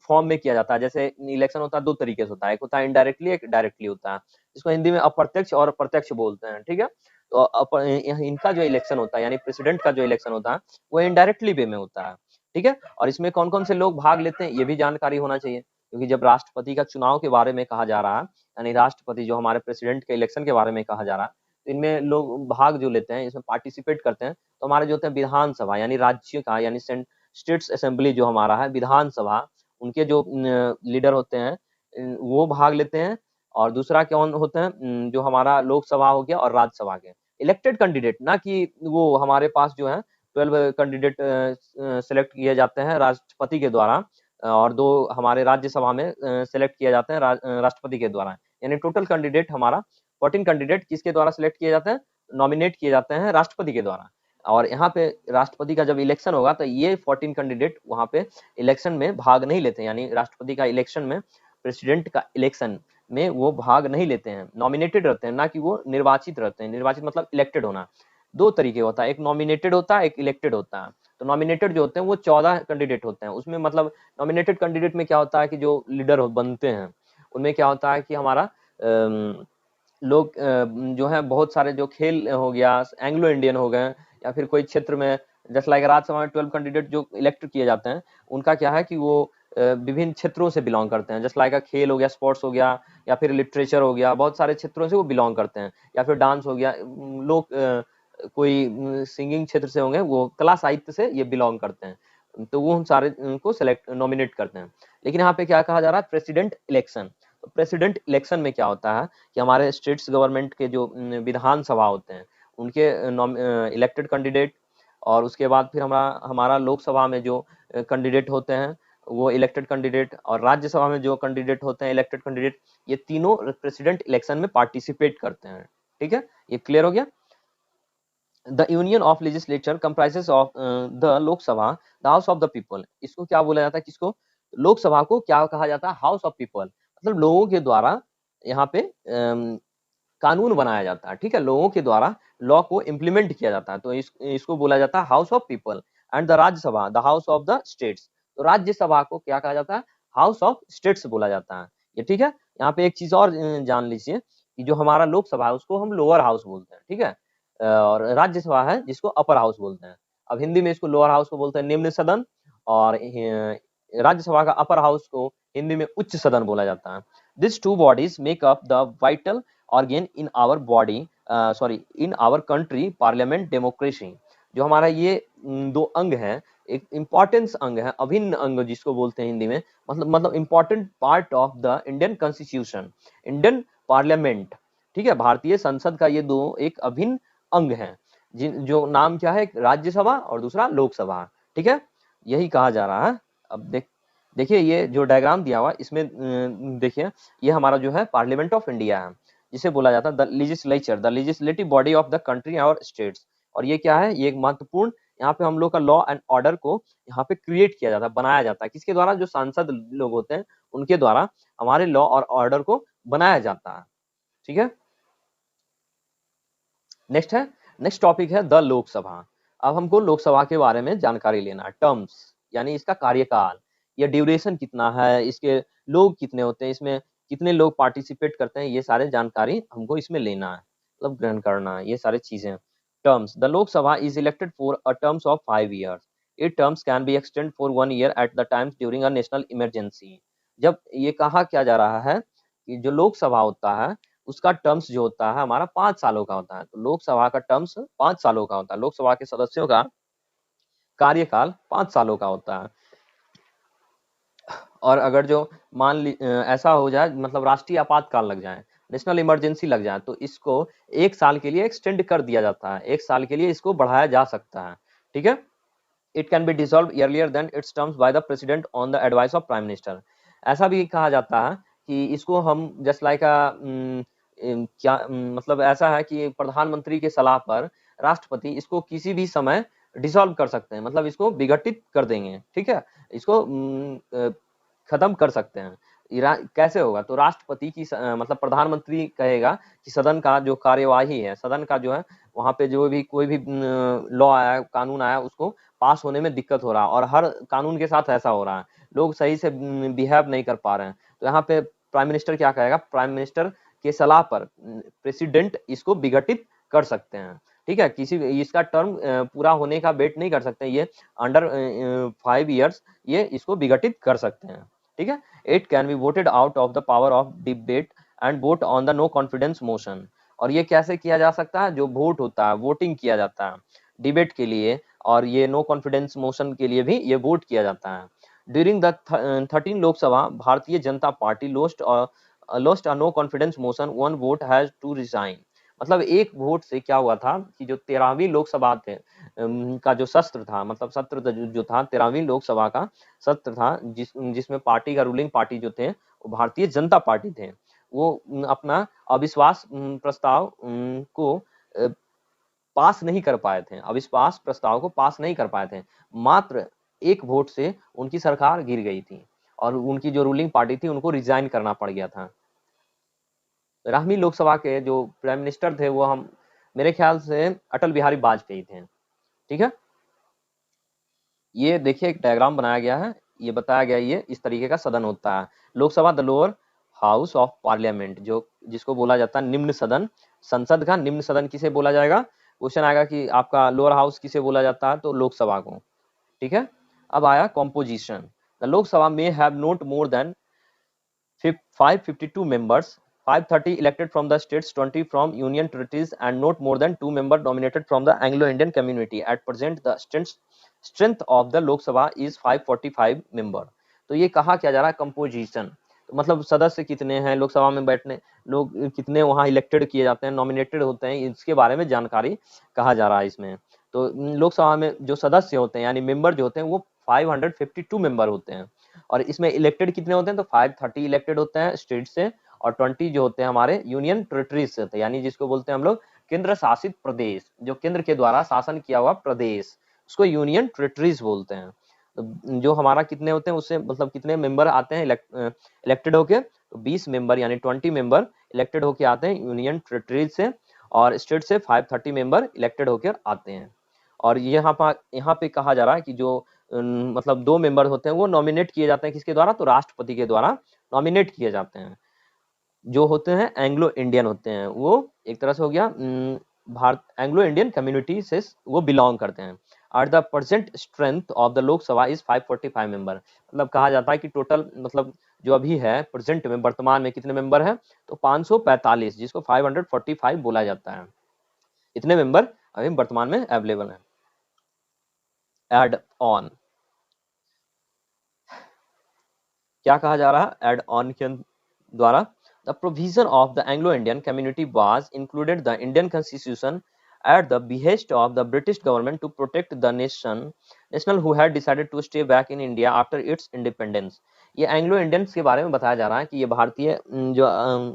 फॉर्म में किया जाता है। जैसे इलेक्शन होता है दो तरीके से होता है, एक होता है इनडायरेक्टली, एक डायरेक्टली होता है, इसको हिंदी में अप्रत्यक्ष और प्रत्यक्ष बोलते हैं। ठीक है, तो इनका जो इलेक्शन होता है यानी प्रेसिडेंट का जो इलेक्शन होता है वो इनडायरेक्टली वे में होता है। ठीक है, और इसमें कौन कौन से लोग भाग लेते हैं ये भी जानकारी होना चाहिए, क्योंकि जब राष्ट्रपति का चुनाव के बारे में कहा जा रहा है, यानी राष्ट्रपति जो हमारे प्रेसिडेंट के इलेक्शन के बारे में कहा जा रहा है, तो इनमें लोग भाग जो लेते हैं, इसमें पार्टिसिपेट करते हैं, तो हमारे जो होते हैं विधानसभा यानी राज्य का यानी स्टेट्स असेंबली जो हमारा है विधानसभा, उनके जो लीडर होते हैं वो भाग लेते हैं। और दूसरा कौन होते हैं, जो हमारा लोकसभा हो गया और राज्यसभा के इलेक्टेड कैंडिडेट, ना कि वो हमारे पास जो है 12 कैंडिडेट सेलेक्ट किए जाते हैं राष्ट्रपति के द्वारा, और 2 हमारे राज्यसभा में सेलेक्ट किए जाते हैं राष्ट्रपति के द्वारा। यानी टोटल कैंडिडेट हमारा 14 कैंडिडेट किसके द्वारा सेलेक्ट किए जाते हैं, नॉमिनेट किए जाते हैं राष्ट्रपति के द्वारा। और यहाँ पे राष्ट्रपति का जब इलेक्शन होगा तो ये 14 कैंडिडेट वहाँ पे इलेक्शन में भाग नहीं लेते हैं, यानी राष्ट्रपति का इलेक्शन में, प्रेसिडेंट का इलेक्शन में वो भाग नहीं लेते हैं, नॉमिनेटेड रहते हैं, ना कि वो निर्वाचित रहते हैं। निर्वाचित मतलब इलेक्टेड होना। दो तरीके होता है, एक नॉमिनेटेड होता है, एक इलेक्टेड होता है। तो नॉमिनेटेड जो होते हैं वो 14 कैंडिडेट होते हैं, उसमें मतलब नॉमिनेटेड कैंडिडेट में क्या होता है कि जो लीडर बनते हैं उनमें क्या होता है कि हमारा लोग जो है बहुत सारे जो खेल हो गया, एंग्लो इंडियन हो गए, या फिर कोई क्षेत्र में जैसे लाइक राज्यसभा में 12 कैंडिडेट जो इलेक्ट किए जाते हैं, उनका क्या है कि वो विभिन्न क्षेत्रों से बिलोंग करते हैं। जैसे लाइक खेल हो गया, स्पोर्ट्स हो गया, या फिर लिटरेचर हो गया, बहुत सारे क्षेत्रों से वो बिलोंग करते हैं। या फिर डांस हो गया, लोग कोई सिंगिंग क्षेत्र से होंगे, वो कला साहित्य से ये बिलोंग करते हैं, तो वो हम सारे उनको सेलेक्ट नॉमिनेट करते हैं। लेकिन यहाँ पे क्या कहा जा रहा है, प्रेसिडेंट इलेक्शन। तो प्रेसिडेंट इलेक्शन में क्या होता है कि हमारे स्टेट्स गवर्नमेंट के जो विधानसभा होते हैं उनके इलेक्टेड कैंडिडेट, और उसके बाद फिर हमारा लोकसभा में जो कैंडिडेट होते हैं वो इलेक्टेड कैंडिडेट, और राज्यसभा में जो कैंडिडेट होते हैं इलेक्टेड कैंडिडेट, ये तीनों प्रेसिडेंट इलेक्शन में पार्टिसिपेट करते हैं। ठीक है, ये क्लियर हो गया। The union of legislature comprises of the Lok Sabha the house of the people. इसको क्या बोला जाता है, किसको, लोकसभा को क्या कहा जाता है, हाउस ऑफ पीपल, मतलब लोगों के द्वारा यहाँ पे कानून बनाया जाता है। ठीक है, लोगों के द्वारा लॉ को इम्प्लीमेंट किया जाता है, तो इसको बोला जाता है house of people. And the Rajya Sabha the house of the states. तो राज्यसभा को क्या कहा जाता है, हाउस ऑफ स्टेट्स बोला जाता है। ये ठीक है, यहाँ पे एक चीज और जान लीजिए कि जो हमारा लोकसभा है उसको हम लोअर हाउस बोलते हैं। ठीक है, और राज्यसभा है जिसको अपर हाउस बोलते हैं। अब हिंदी में इसको लोअर हाउस को बोलते हैं निम्न सदन, और राज्यसभा का अपर हाउस को हिंदी में उच्च सदन बोला जाता है। This two bodies make up the vital organ in our body, in our country parliament democracy. जो हमारा ये दो अंग है, एक इम्पोर्टेंस अंग है, अभिन्न अंग जिसको बोलते हैं हिंदी में, मतलब important part of the Indian constitution, Indian parliament. ठीक है, भारतीय संसद का ये दो एक अभिन्न अंग है, जिन जो नाम क्या है, एक राज्यसभा और दूसरा लोकसभा। ठीक है, यही कहा जा रहा है। अब देखिए ये जो डायग्राम दिया हुआ इसमें देखिए ये हमारा जो है पार्लियामेंट ऑफ इंडिया है, जिसे बोला जाता है the legislature, the legislative body of the country और स्टेट्स। और ये क्या है, ये एक महत्वपूर्ण यहाँ पे हम लोग का लॉ एंड ऑर्डर को यहाँ पे क्रिएट किया जाता है, बनाया जाता है। किसके द्वारा? जो सांसद लोग होते हैं उनके द्वारा हमारे लॉ और ऑर्डर को बनाया जाता है। ठीक है, नेक्स्ट टॉपिक है द लोकसभा। अब हमको लोकसभा के बारे में जानकारी लेना है। टर्म्स यानी इसका कार्यकाल, ये ड्यूरेशन कितना है, इसके लोग कितने होते हैं, इसमें कितने लोग पार्टिसिपेट करते हैं, ये सारे जानकारी हमको इसमें लेना है, मतलब ग्रहण करना है, ये सारी चीजें। Terms, the Lok Sabha is elected for a terms of 5 years। It terms can be extend for 1 year at the times during a national emergency. जब ये कहा क्या जा रहा है कि जो लोकसभा होता है उसका टर्म्स जो होता है हमारा 5 सालों का होता है। तो लोकसभा का टर्म्स 5 सालों का होता है, लोकसभा के सदस्यों का कार्यकाल 5 सालों का होता है। और अगर जो ऐसा हो जाए, मतलब राष्ट्रीय आपातकाल लग जाए, नेशनल इमरजेंसी लग जाए, तो इसको 1 साल के लिए एक्सटेंड कर दिया जाता है, 1 साल के लिए इसको बढ़ाया जा सकता है। ठीक है, it can B dissolve earlier than its terms by the president on the advice of prime minister। ऐसा भी कहा जाता है कि इसको हम जस्ट लाइक क्या मतलब ऐसा है कि प्रधानमंत्री के सलाह पर राष्ट्रपति इसको किसी भी समय डिसॉल्व कर सकते हैं, मतलब इसको विघटित कर देंगे। ठीक है, इसको खत्म कर सकते हैं। कैसे होगा? तो राष्ट्रपति की मतलब प्रधानमंत्री कहेगा कि सदन का जो कार्यवाही है, सदन का जो है वहां पे जो भी कोई भी लॉ आया, कानून आया, उसको पास होने में दिक्कत हो रहा है, और हर कानून के साथ ऐसा हो रहा है, लोग सही से बिहेव नहीं कर पा रहे हैं। तो यहाँ पे प्राइम मिनिस्टर क्या कहेगा? प्राइम मिनिस्टर के सलाह पर प्रेसिडेंट इसको विघटित कर सकते हैं। ठीक है, किसी इसका टर्म पूरा होने का वेट नहीं कर सकते, ये अंडर 5 years ये इसको विघटित कर सकते हैं। ठीक है, it can be voted out of the power of debate and vote on the no confidence motion. और ये कैसे किया जा सकता है? जो वोट होता है, वोटिंग किया जाता है डिबेट के लिए, और ये नो कॉन्फिडेंस मोशन के लिए भी ये वोट किया जाता है। During the 13 Lok Sabha, Bharatiya Janata party lost a no confidence motion, one vote has to resign। मतलब एक वोट से क्या हुआ था कि जो 13वीं लोकसभा का जो सत्र था, मतलब सत्र जो था 13वीं लोकसभा का सत्र था, जिसमें पार्टी का रूलिंग पार्टी जो थे वो भारतीय जनता पार्टी थे, वो अपना अविश्वास प्रस्ताव को पास नहीं कर पाए थे, अविश्वास प्रस्ताव को पास नहीं कर पाए थे। मात्र एक वोट से उनकी सरकार गिर गई थी, और उनकी जो रूलिंग पार्टी थी उनको रिजाइन करना पड़ गया था। 13वीं लोकसभा के जो प्राइम मिनिस्टर थे वो हम मेरे ख्याल से अटल बिहारी वाजपेयी थे। ठीक है, ये देखिए एक डायग्राम बनाया गया है, ये बताया गया ये इस तरीके का सदन होता है। Lok Sabha the lower house of parliament, जो जिसको बोला जाता है निम्न सदन, संसद का निम्न सदन किसे बोला जाएगा? क्वेश्चन आएगा कि आपका लोअर हाउस किसे बोला जाता है, तो लोकसभा को। ठीक है, अब आया कॉम्पोजिशन। द लोकसभा में have note more than 552 members, 530 elected from the states, 20 from union territories, and not more than 2 members nominated from the Anglo-Indian community। At present, the strength of the Lok Sabha is 545 member। तो ये कहा क्या जा रहा है? Composition, तो मतलब सदस्य कितने हैं लोकसभा में बैठने, लोग कितने वहां इलेक्टेड किए जाते हैं, नॉमिनेटेड होते हैं, इसके बारे में जानकारी कहा जा रहा है इसमें। तो लोकसभा में जो सदस्य होते हैं यानी मेंबर जो होते हैं वो 552 मेंबर होते हैं, और इसमें इलेक्टेड कितने होते हैं? तो 530 इलेक्टेड होते हैं स्टेट से, और 20 जो होते हैं हमारे यूनियन टेरिटरीज से होते हैं, यानी जिसको बोलते हैं हम लोग केंद्र शासित प्रदेश, जो केंद्र के द्वारा शासन किया हुआ प्रदेश, उसको यूनियन टेरिटरीज बोलते हैं। तो जो हमारा कितने होते हैं उससे मतलब कितने मेंबर आते हैं इलेक्टेड होके? तो 20 मेंबर यानी 20 मेंबर इलेक्टेड होके आते हैं यूनियन टेरिटरीज से, और स्टेट से 530 मेंबर इलेक्टेड होकर आते हैं। और यहाँ पे कहा जा रहा है कि जो मतलब 2 मेंबर होते हैं वो नॉमिनेट किए जाते हैं किसके द्वारा? तो राष्ट्रपति के द्वारा नॉमिनेट किए जाते हैं। जो होते हैं एंग्लो इंडियन होते हैं, वो एक तरह से हो गया भारत एंग्लो इंडियन कम्युनिटी से वो बिलोंग करते हैं। At the present strength of the Lok Sabha is 545 member. मतलब कहा जाता है कि टोटल मतलब जो अभी है प्रेजेंट में, वर्तमान में कितने मेंबर हैं? तो 545, जिसको 545 बोला जाता है। इतने मेंबर अभी वर्तमान में अवेलेबल हैं। एड ऑन, क्या कहा जा रहा है एड ऑन के द्वारा? The provision of the Anglo Indian community was included the Indian constitution at the behest of the British government to protect the national who had decided to stay back in India after its independence। ये Anglo Indians के बारे में बताया जा रहा है कि ये भारतीय जो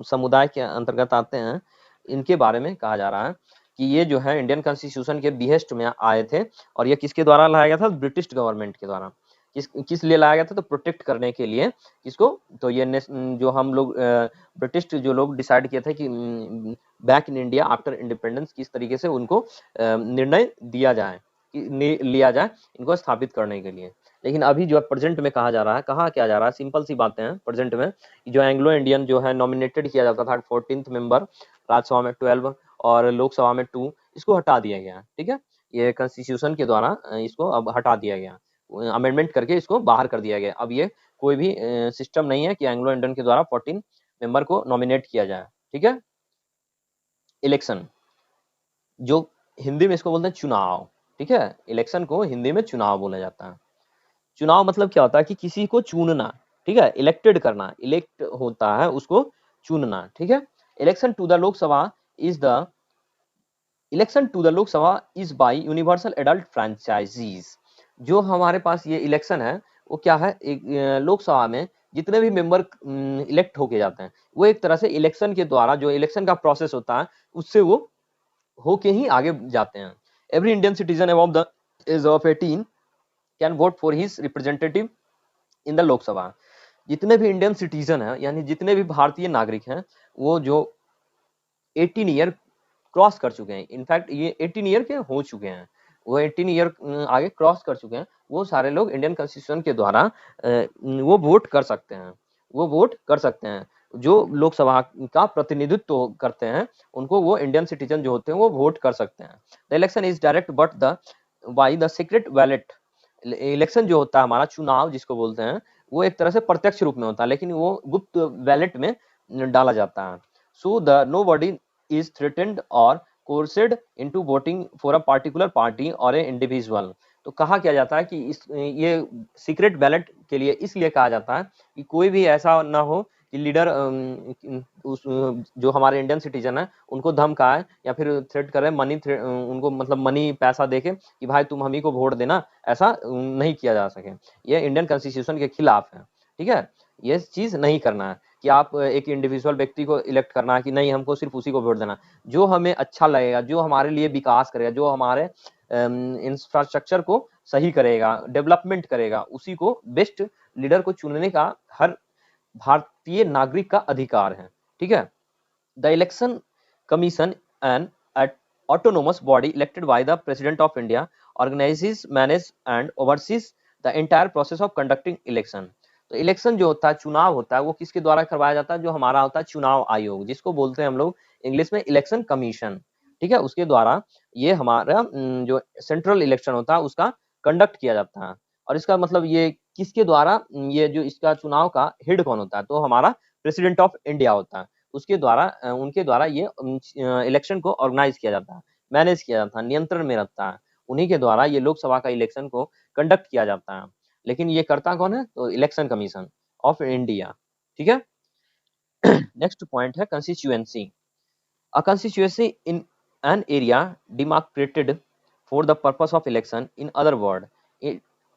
समुदाय के अंतर्गत आते हैं, इनके बारे में कहा जा रहा है कि ये जो है इंडियन कॉन्स्टिट्यूशन के बिहेस्ट में आए थे, और ये किसके द्वारा लाया गया था? ब्रिटिश गवर्नमेंट के द्वारा। किस लिए लाया गया था? तो प्रोटेक्ट करने के लिए किसको? तो ये जो हम लोग ब्रिटिश जो लोग डिसाइड किए थे कि back in India after independence किस तरीके से उनको निर्णय दिया जाए, लिया जाए इनको स्थापित करने के लिए। लेकिन अभी जो है प्रेजेंट में कहा जा रहा है, कहा क्या जा रहा है? सिंपल सी बातें हैं प्रेजेंट में, जो एंग्लो इंडियन जो है नॉमिनेटेड किया जाता था 14th मेंबर, राज्यसभा में 12 और लोकसभा में 2, इसको हटा दिया गया। ठीक है, ये कॉन्स्टिट्यूशन के द्वारा इसको अब हटा दिया गया, अमेंडमेंट करके इसको बाहर कर दिया गया। अब ये कोई भी सिस्टम नहीं है कि एंग्लो इंडियन के द्वारा 14 मेंबर को नॉमिनेट किया जाए। ठीक है, इलेक्शन, जो हिंदी में इसको बोलते हैं चुनाव। ठीक है, इलेक्शन को हिंदी में चुनाव बोला जाता है। चुनाव मतलब क्या होता है? कि किसी को चुनना। ठीक है, इलेक्टेड करना, इलेक्ट होता है उसको चुनना। ठीक है, election to the Lok Sabha is the election to the Lok Sabha is by universal adult franchises. जो हमारे पास ये इलेक्शन है वो क्या है? एक लोकसभा में जितने भी मेंबर इलेक्ट होके जाते हैं, वो एक तरह से इलेक्शन के द्वारा, जो इलेक्शन का प्रोसेस होता है उससे वो होके ही आगे जाते हैं। Every Indian citizen above the age of 18 can vote for his representative in the Lok Sabha. जितने भी इंडियन सिटीजन हैं, यानी जितने भी भारतीय नागरिक हैं, वो जो 18 ईयर क्रॉस कर चुके हैं, इनफैक्ट ये 18 ईयर के हो चुके हैं, वो 18 ईयर आगे क्रॉस कर चुके हैं, वो सारे लोग इंडियन कॉन्स्टिट्यूशन के द्वारा वो वोट कर सकते हैं। वो वोट कर सकते हैं, जो लोकसभा का प्रतिनिधित्व करते हैं, उनको वो इंडियन सिटीजन जो होते हैं वो वोट कर सकते हैं। The election is direct but the by the secret ballot. Election जो होता है हमारा, चुनाव जिसको बोलते हैं, वो एक तरह से प्रत्यक्ष रूप में होता है, लेकिन वो गुप्त बैलेट में डाला जाता है। So the no body is threatened or coerced into voting for a particular party or a individual। तो कहा क्या जाता है कि ये सीक्रेट बैलेट के लिए इसलिए कहा जाता है कि कोई भी ऐसा ना हो कि लीडर जो हमारे इंडियन सिटीजन है उनको धमकाए या फिर थ्रेट करे, उनको मतलब मनी पैसा देके कि भाई तुम हम ही को वोट देना, ऐसा नहीं किया जा सके। ये इंडियन कॉन्स्टिट्यूशन के खिलाफ है। ठीक है, ये चीज नहीं करना है कि आप एक इंडिविजुअल व्यक्ति को इलेक्ट करना है कि नहीं हमको सिर्फ उसी को वोट देना। जो हमें अच्छा लगेगा, जो हमारे लिए विकास करेगा, जो हमारे इंफ्रास्ट्रक्चर को सही करेगा, डेवलपमेंट करेगा, उसी को बेस्ट लीडर को चुनने का हर भारतीय नागरिक का अधिकार है। ठीक है, the election commission an autonomous body elected by the president of India organizes, manage and oversees the entire process of conducting election। तो इलेक्शन जो होता है, चुनाव होता है, वो किसके द्वारा करवाया जाता है? जो हमारा होता है चुनाव आयोग, जिसको बोलते हैं हम लोग इंग्लिश में इलेक्शन कमीशन। ठीक है, उसके द्वारा ये हमारा जो सेंट्रल इलेक्शन होता है उसका कंडक्ट किया जाता है। और इसका मतलब ये किसके द्वारा, ये जो इसका चुनाव का हेड कौन होता है? तो हमारा प्रेसिडेंट ऑफ इंडिया होता है, उसके द्वारा उनके द्वारा ये इलेक्शन को ऑर्गेनाइज किया जाता है, मैनेज किया जाता है, नियंत्रण में रहता है। उन्हीं के द्वारा ये लोकसभा का इलेक्शन को कंडक्ट किया जाता है। लेकिन ये करता कौन है? तो इलेक्शन कमीशन ऑफ इंडिया। ठीक है, नेक्स्ट पॉइंट है constituency. A constituency in an area demarcated for the purpose of election. In other words,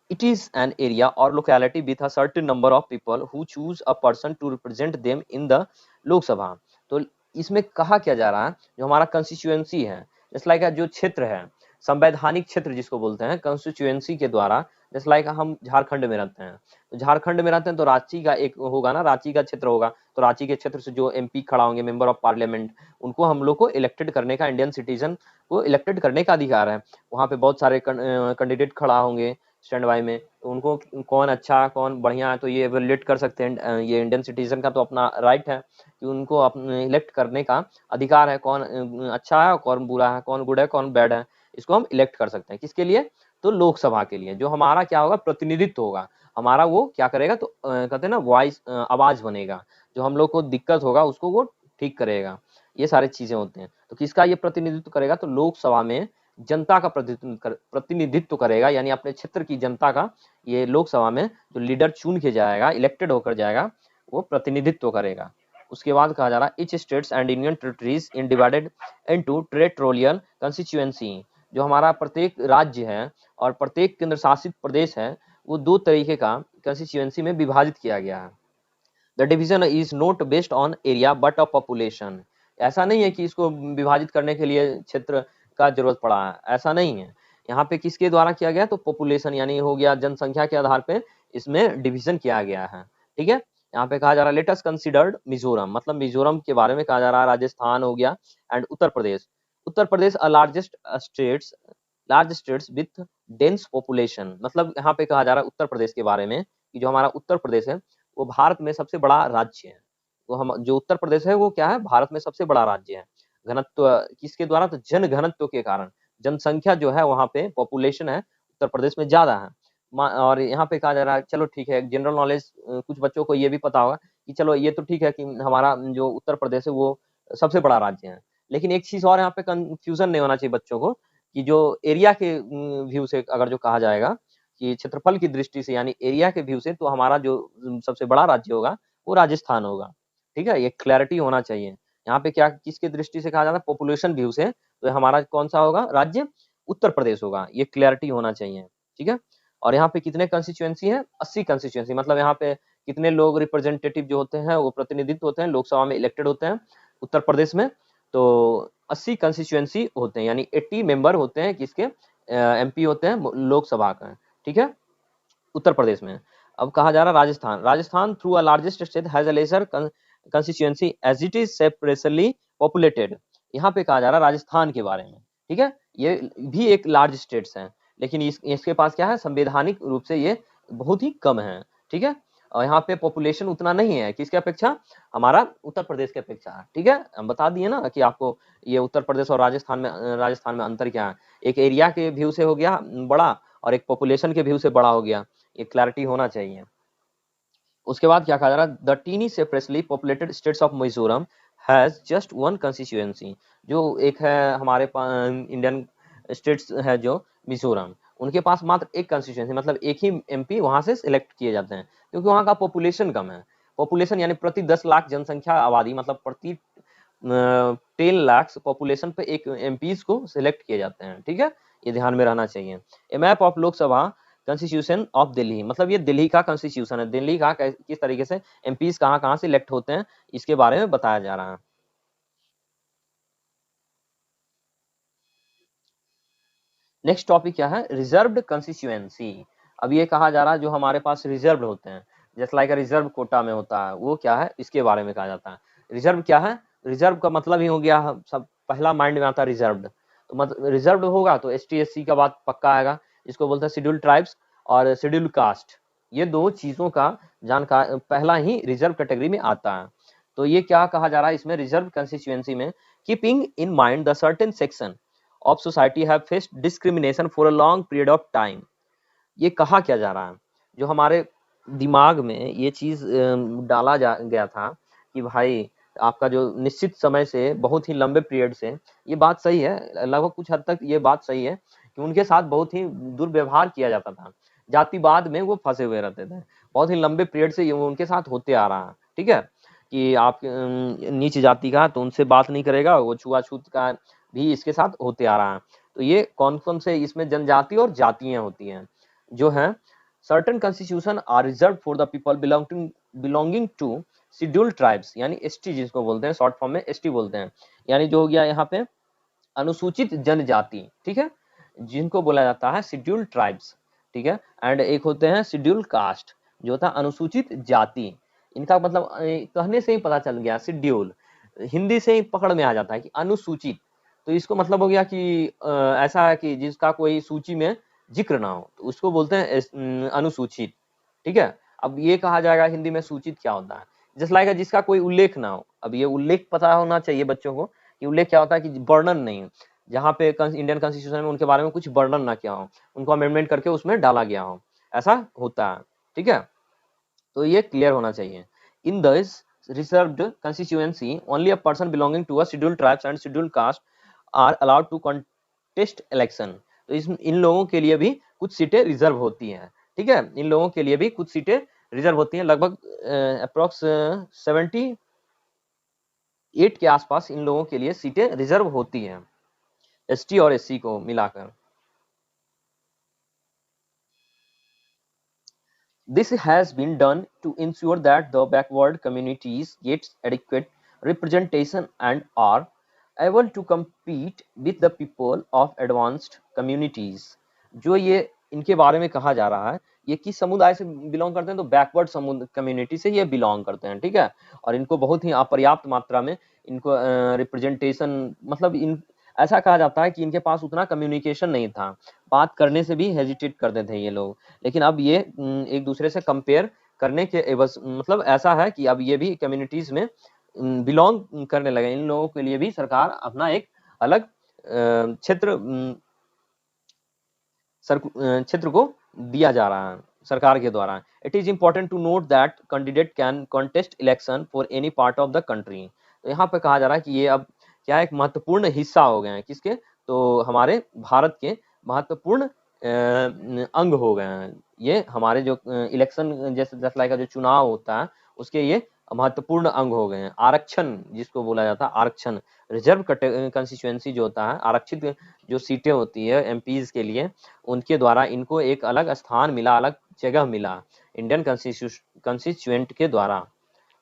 it is an area or locality with a certain number of people who choose a person to represent them in the Lok Sabha। तो इसमें कहा क्या जा रहा है? जो हमारा constituency है, जैसे लाइक जो क्षेत्र है, संवैधानिक क्षेत्र जिसको बोलते हैं, कंस्टिट्यूएंसी के द्वारा, जैसे लाइक हम झारखंड में रहते हैं, तो झारखंड में रहते हैं तो रांची का एक होगा ना, रांची का क्षेत्र होगा, तो रांची के क्षेत्र से जो एमपी खड़ा होंगे, मेंबर ऑफ पार्लियामेंट, उनको हम लोग को इलेक्टेड करने का, इंडियन सिटीजन को इलेक्टेड करने का अधिकार है। वहाँ पे बहुत सारे कैंडिडेट खड़ा होंगे स्टैंड बाय में, तो उनको कौन अच्छा कौन बढ़िया है तो ये एवेल्युएट कर सकते हैं। ये इंडियन सिटीजन का तो अपना राइट है कि उनको अपने इलेक्ट करने का अधिकार है, कौन अच्छा है कौन बुरा है, कौन गुड है कौन बैड है, इसको हम इलेक्ट कर सकते हैं। किसके लिए? तो लोकसभा के लिए। जो हमारा क्या होगा? प्रतिनिधित्व होगा हमारा, वो क्या करेगा? तो कहते हैं ना वॉइस, आवाज बनेगा, जो हम लोग को दिक्कत होगा उसको वो ठीक करेगा। ये सारी चीजें होते हैं। तो किसका ये प्रतिनिधित्व करेगा? तो लोकसभा में जनता का प्रतिनिधित्व करेगा, यानी अपने क्षेत्र की जनता का ये लोकसभा में जो लीडर चुन के जाएगा, इलेक्टेड होकर जाएगा, वो प्रतिनिधित्व करेगा। उसके बाद कहा जा रहा है etch states and union territories in divided into territorial constituency. जो हमारा प्रत्येक राज्य है और प्रत्येक केंद्र शासित प्रदेश है, वो दो तरीके का कंस्टिट्यूएंसी में विभाजित किया गया है। The division is not based on area but of population. ऐसा नहीं है कि इसको विभाजित करने के लिए क्षेत्र का जरूरत पड़ा है, ऐसा नहीं है। यहाँ पे किसके द्वारा किया गया, तो पॉपुलेशन यानी हो गया जनसंख्या के आधार पे इसमें डिवीजन किया गया है। ठीक है, यहाँ पे कहा जा रहा है लेट अस कंसीडर्ड मिजोरम, मतलब मिजोरम के बारे में कहा जा रहा है, राजस्थान हो गया and Uttar Pradesh. Uttar Pradesh largest states, large states with dense population, मतलब यहाँ पे कहा जा रहा है उत्तर प्रदेश के बारे में कि जो हमारा उत्तर प्रदेश है वो भारत में सबसे बड़ा राज्य है। तो हम जो उत्तर प्रदेश है वो क्या है, भारत में सबसे बड़ा राज्य है। घनत्व किसके द्वारा, तो जन घनत्व के कारण, जनसंख्या जो है वहां पे पॉपुलेशन है उत्तर प्रदेश में ज्यादा है। और यहाँ पे कहा जा रहा है, चलो ठीक है, जनरल नॉलेज कुछ बच्चों को ये भी पता होगा कि चलो ये तो ठीक है कि हमारा जो उत्तर प्रदेश है वो सबसे बड़ा राज्य है, लेकिन एक चीज और यहाँ पे कंफ्यूजन नहीं होना चाहिए बच्चों को कि जो एरिया के व्यू से अगर जो कहा जाएगा कि क्षेत्रफल की दृष्टि से यानी एरिया के व्यू से, तो हमारा जो सबसे बड़ा राज्य होगा वो राजस्थान होगा। ठीक है, ये क्लैरिटी होना चाहिए। यहाँ पे क्या किसके दृष्टि से कहा जाता है, पॉपुलेशन व्यू से, तो हमारा कौन सा होगा राज्य, उत्तर प्रदेश होगा, ये क्लैरिटी होना चाहिए। ठीक है, और यहाँ पे कितने कंस्टिट्यूएंसी है, 80 कंस्टिट्यूएंसी, मतलब यहाँ पे कितने लोग रिप्रेजेंटेटिव जो होते हैं वो प्रतिनिधित्व होते हैं, लोकसभा में इलेक्टेड होते हैं उत्तर प्रदेश में, तो 80 कंस्टिट्यूएंसी होते हैं, यानी 80 मेंबर होते हैं किसके, एमपी होते हैं लोकसभा का। ठीक है, उत्तर प्रदेश में। अब कहा जा रहा है Rajasthan, Rajasthan through a largest state has a lesser constituency as it is separately populated. यहाँ पे कहा जा रहा है राजस्थान के बारे में। ठीक है, ये भी एक लार्ज स्टेट्स है, लेकिन इसके पास क्या है, संवैधानिक रूप से ये बहुत ही कम है। ठीक है, और यहाँ पे पॉपुलेशन उतना नहीं है किसके अपेक्षा, हमारा उत्तर प्रदेश के अपेक्षा। ठीक है, हम बता दिए ना कि आपको ये उत्तर प्रदेश और राजस्थान में अंतर क्या है, एक एरिया के व्यू से हो गया बड़ा और एक पॉपुलेशन के व्यू से बड़ा हो गया, ये क्लैरिटी होना चाहिए। उसके बाद क्या कहा जा रहा है, the tiny separately populated states of Mizoram has just one constituency. जो एक है हमारे इंडियन स्टेट्स है जो मिजोरम, उनके पास मात्र एक कंस्टिट्यूएंसी, मतलब एक ही एमपी वहां से सिलेक्ट किए जाते हैं, क्योंकि वहां का पॉपुलेशन कम है। पॉपुलेशन यानी प्रति 10 लाख जनसंख्या आबादी, मतलब प्रति 10 लाख पॉपुलेशन पे एक एमपीज को सिलेक्ट किए जाते हैं। ठीक है, ये ध्यान में रहना चाहिए। A map of Lok Sabha constitution of Delhi, मतलब ये दिल्ली का कॉन्स्टिट्यूशन है, दिल्ली का किस तरीके से एमपीज कहाँ कहाँ से इलेक्ट होते हैं इसके बारे में बताया जा रहा है। नेक्स्ट टॉपिक क्या है, रिजर्व्ड कंस्टिट्यूएंसी। अब ये कहा जा रहा है जो हमारे पास रिजर्व होते हैं, जैसे लाइक रिजर्व कोटा में होता है, वो क्या है इसके बारे में कहा जाता है। रिजर्व क्या है, रिजर्व का मतलब ही हो गया, सब पहला माइंड में आता है रिजर्व्ड, तो मतलब रिजर्व्ड होगा तो एस टी एस सी का बात पक्का आएगा, इसको बोलते हैं शेड्यूल्ड ट्राइब्स और शेड्यूल्ड कास्ट, ये दो चीजों का जानकार पहला ही रिजर्व कैटेगरी में आता है। तो ये क्या कहा जा रहा है इसमें, रिजर्व कंस्टिट्यूएंसी में keeping in mind the certain section of society have faced discrimination for a long period of time। ये कहा क्या जा रहा है, जो हमारे दिमाग में ये चीज डाला गया था कि भाई आपका जो निश्चित समय से बहुत ही लंबे पीरियड से, ये बात सही है, लगभग कुछ हद तक ये बात सही है कि उनके साथ बहुत ही दुर्व्यवहार किया जाता था, जातिवाद में वो फंसे हुए रहते थे, बहुत ही लंबे पीरियड से ये उनके साथ होते आ रहा है। ठीक है, कि आप नीच जाति का तो उनसे बात नहीं करेगा, वो छुआछूत का भी इसके साथ होते आ रहा है। तो ये कौन कौन से इसमें जनजाति और जातियां होती हैं जो है, certain constitution are reserve for the people belonging to scheduled tribes, यानी एसटी जिसको बोलते हैं, शॉर्ट फॉर्म में एसटी बोलते हैं, यानी जो हो गया यहाँ पे अनुसूचित जनजाति। ठीक है, जिनको बोला जाता है शेड्यूल्ड ट्राइब्स। ठीक है, एंड एक होते हैं शेड्यूल्ड कास्ट जो होता है अनुसूचित जाति। इनका मतलब कहने से ही पता चल गया, शेड्यूल हिंदी से ही पकड़ में आ जाता है कि अनुसूचित, तो इसको मतलब हो गया कि ऐसा है कि जिसका कोई सूची में जिक्र ना हो तो उसको बोलते हैं अनुसूचित। ठीक है, अब ये कहा जाएगा हिंदी में सूचित क्या होता है, जस्ट लाइक जिसका कोई उल्लेख ना हो। अब ये उल्लेख पता होना चाहिए बच्चों को कि उल्लेख क्या होता है, कि वर्णन नहीं, जहाँ पे इंडियन कॉन्स्टिट्यूशन में उनके बारे में कुछ वर्णन ना किया हो, उनको अमेंडमेंट करके उसमें डाला गया हो, ऐसा होता है। ठीक है, तो ये क्लियर होना चाहिए। In this reserved constituency only a person belonging to a scheduled tribes and scheduled caste are allowed to contest election. तो इन लोगों के लिए भी कुछ सीटें रिजर्व होती हैं। ठीक है, इन लोगों के लिए भी कुछ सीटें रिजर्व होती हैं, लगभग अप्रोक्स 78 के आसपास इन लोगों के लिए सीटें रिजर्व होती हैं, एसटी और एससी को मिलाकर। This has been done to ensure that the backward communities get adequate representation and are able to compete with the people of advanced communities। जो ये इनके बारे में कहा जा रहा है, ये किस समुदाय से बिलोंग करते हैं, तो बैकवर्ड कम्युनिटी से ये बिलोंग करते हैं, ठीक है। और इनको बहुत ही अपर्याप्त मात्रा में इनको रिप्रेजेंटेशन, मतलब इन ऐसा कहा जाता है कि इनके पास उतना कम्युनिकेशन नहीं था, बात करने से भी हेजिटेट करते थे ये लोग। लेकिन अब ये एक दूसरे से कंपेयर करने के एवज, मतलब ऐसा है कि अब ये भी कम्युनिटीज में बिलोंग करने लगे। इन लोगों के लिए भी सरकार अपना एक अलग क्षेत्र क्षेत्र को दिया जा रहा है सरकार के द्वारा। It is important to note that candidate can contest election for any part of the country. तो यहाँ पे कहा जा रहा है कि ये अब क्या एक महत्वपूर्ण हिस्सा हो गए हैं, किसके, तो हमारे भारत के महत्वपूर्ण अंग हो गए हैं। ये हमारे जो इलेक्शन जैसे 10 लाख का जो चुनाव होता है उसके ये महत्वपूर्ण अंग हो गए हैं। आरक्षण जिसको बोला जाता है, आरक्षण रिजर्व कंस्टिट्यूएंसी जो होता है, आरक्षित जो सीटें होती है एमपीज के लिए, उनके द्वारा इनको एक अलग स्थान मिला, अलग जगह मिला इंडियन कंस्टिट्यूएंट के द्वारा।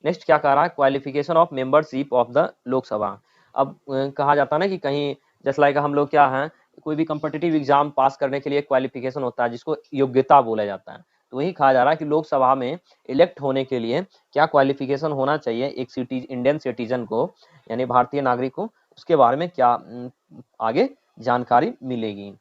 नेक्स्ट क्या कह रहा है, qualification of membership of the Lok Sabha. अब कहा जाता है ना कि कहीं जैसे लाइक हम लोग क्या है, कोई भी कॉम्पिटिटिव एग्जाम पास करने के लिए क्वालिफिकेशन होता है जिसको योग्यता बोला जाता है। तो वही कहा जा रहा है कि लोकसभा में इलेक्ट होने के लिए क्या क्वालिफिकेशन होना चाहिए एक इंडियन सिटीजन को, यानी भारतीय नागरिक को, उसके बारे में क्या आगे जानकारी मिलेगी।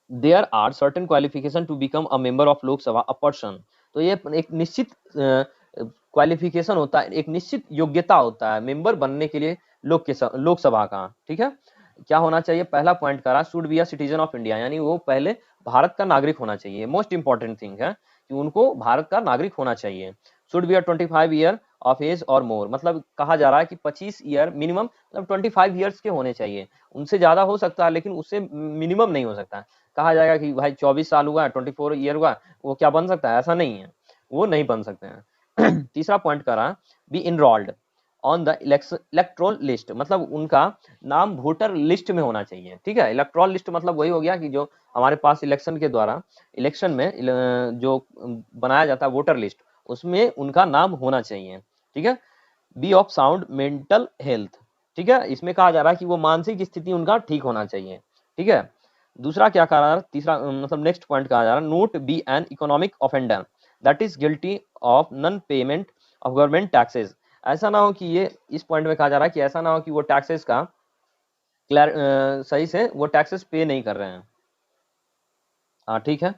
There are certain qualification to become a member of Lok Sabha a person. तो ये एक निश्चित क्वालिफिकेशन होता है, एक निश्चित योग्यता होता है मेंबर बनने के लिए लोकसभा का, ठीक है। क्या होना चाहिए, पहला पॉइंट करा, should be a citizen of India, यानी वो पहले भारत का नागरिक होना चाहिए। मोस्ट इंपॉर्टेंट थिंग है कि उनको भारत का नागरिक होना चाहिए। Should be a 25 year of age और मोर, मतलब कहा जा रहा है कि 25 ईयर मिनिमम, मतलब 25 ईयर्स के होने चाहिए। उनसे ज्यादा हो सकता है लेकिन उससे मिनिमम नहीं हो सकता। कहा जाएगा कि भाई 24 साल हुआ, 24 ईयर हुआ, वो क्या बन सकता है, ऐसा नहीं है, वो नहीं बन सकते हैं। तीसरा पॉइंट करा, be enrolled on the electoral list, मतलब उनका नाम वोटर लिस्ट में होना चाहिए, ठीक है। इलेक्ट्रोल लिस्ट मतलब वही हो गया कि जो हमारे पास इलेक्शन के द्वारा, इलेक्शन में जो बनाया जाता है वोटर लिस्ट, उसमें उनका नाम होना चाहिए, ठीक है। Be of sound mental health, ठीक है, इसमें कहा जा रहा है कि वो मानसिक स्थिति उनका ठीक होना चाहिए, ठीक है। दूसरा क्या कहा जा रहा है, तीसरा मतलब नेक्स्ट पॉइंट कहा जा रहा है, not be an economic offender that is guilty of non payment of government taxes. ऐसा ना हो कि ये, इस पॉइंट में कहा जा रहा है कि ऐसा ना हो कि वो टैक्सेस का सही से वो टैक्सेस पे नहीं कर रहे हैं, हाँ ठीक है।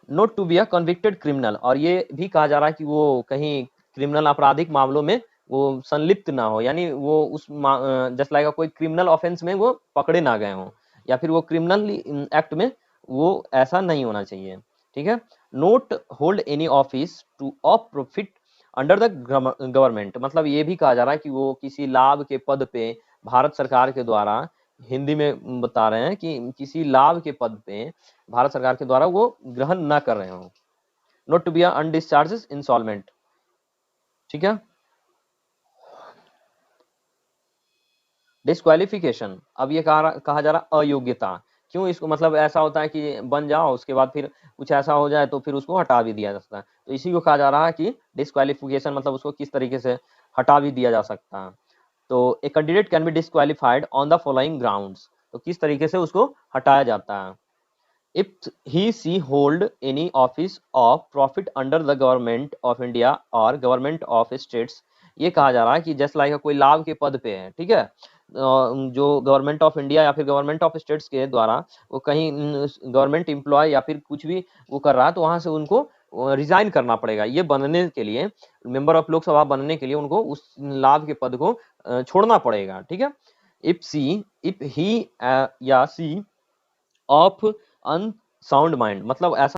Not to be a convicted criminal, और ये भी कहा जा रहा है कि वो कहीं क्रिमिनल आपराधिक मामलों में वो संलिप्त ना हो, यानी वो उस जस्ट लाइक कोई क्रिमिनल ऑफेंस में वो पकड़े ना गए हों, या फिर वो क्रिमिनल एक्ट में वो ऐसा नहीं होना चाहिए, ठीक है। Note hold any office two of profit under the government, मतलब ये भी कहा जा रहा है कि वो किसी लाभ के पद पे भारत सरकार के द्वारा, हिंदी में बता रहे हैं कि किसी लाभ के पद पे भारत सरकार के द्वारा वो ग्रहण ना कर रहे हो। Not to be undischarge installment, ठीक है। डिस्क्वालिफिकेशन, अब ये कहा जा रहा अयोग्यता, क्यों इसको, मतलब ऐसा होता है कि बन जाओ उसके बाद फिर कुछ ऐसा हो जाए तो फिर उसको हटा भी दिया जा सकता है, तो इसी को कहा जा रहा है कि डिस्क्वालिफिकेशन, मतलब उसको किस तरीके से हटा भी दिया जा सकता है। तो a candidate can be disqualified on the following grounds, तो किस तरीके से उसको हटाया जाता है। If he she hold any office of profit under the government of India or government of states, ये कहा जा रहा है कि जैसे लाइक कोई लाभ के पद पे है, ठीक है, जो गवर्नमेंट ऑफ इंडिया या फिर गवर्नमेंट ऑफ स्टेट्स के द्वारा वो कहीं गवर्नमेंट एम्प्लॉय या फिर कुछ भी वो कर रहा है, तो वहां से उनको रिजाइन करना पड़ेगा। ये बनने के लिए, मेंबर ऑफ लोकसभा बनने के लिए उनको उस लाभ के पद को छोड़ना पड़ेगा, ठीक है। इफ ही या सी ऑफ अनसाउंड माइंड, मतलब ऐसा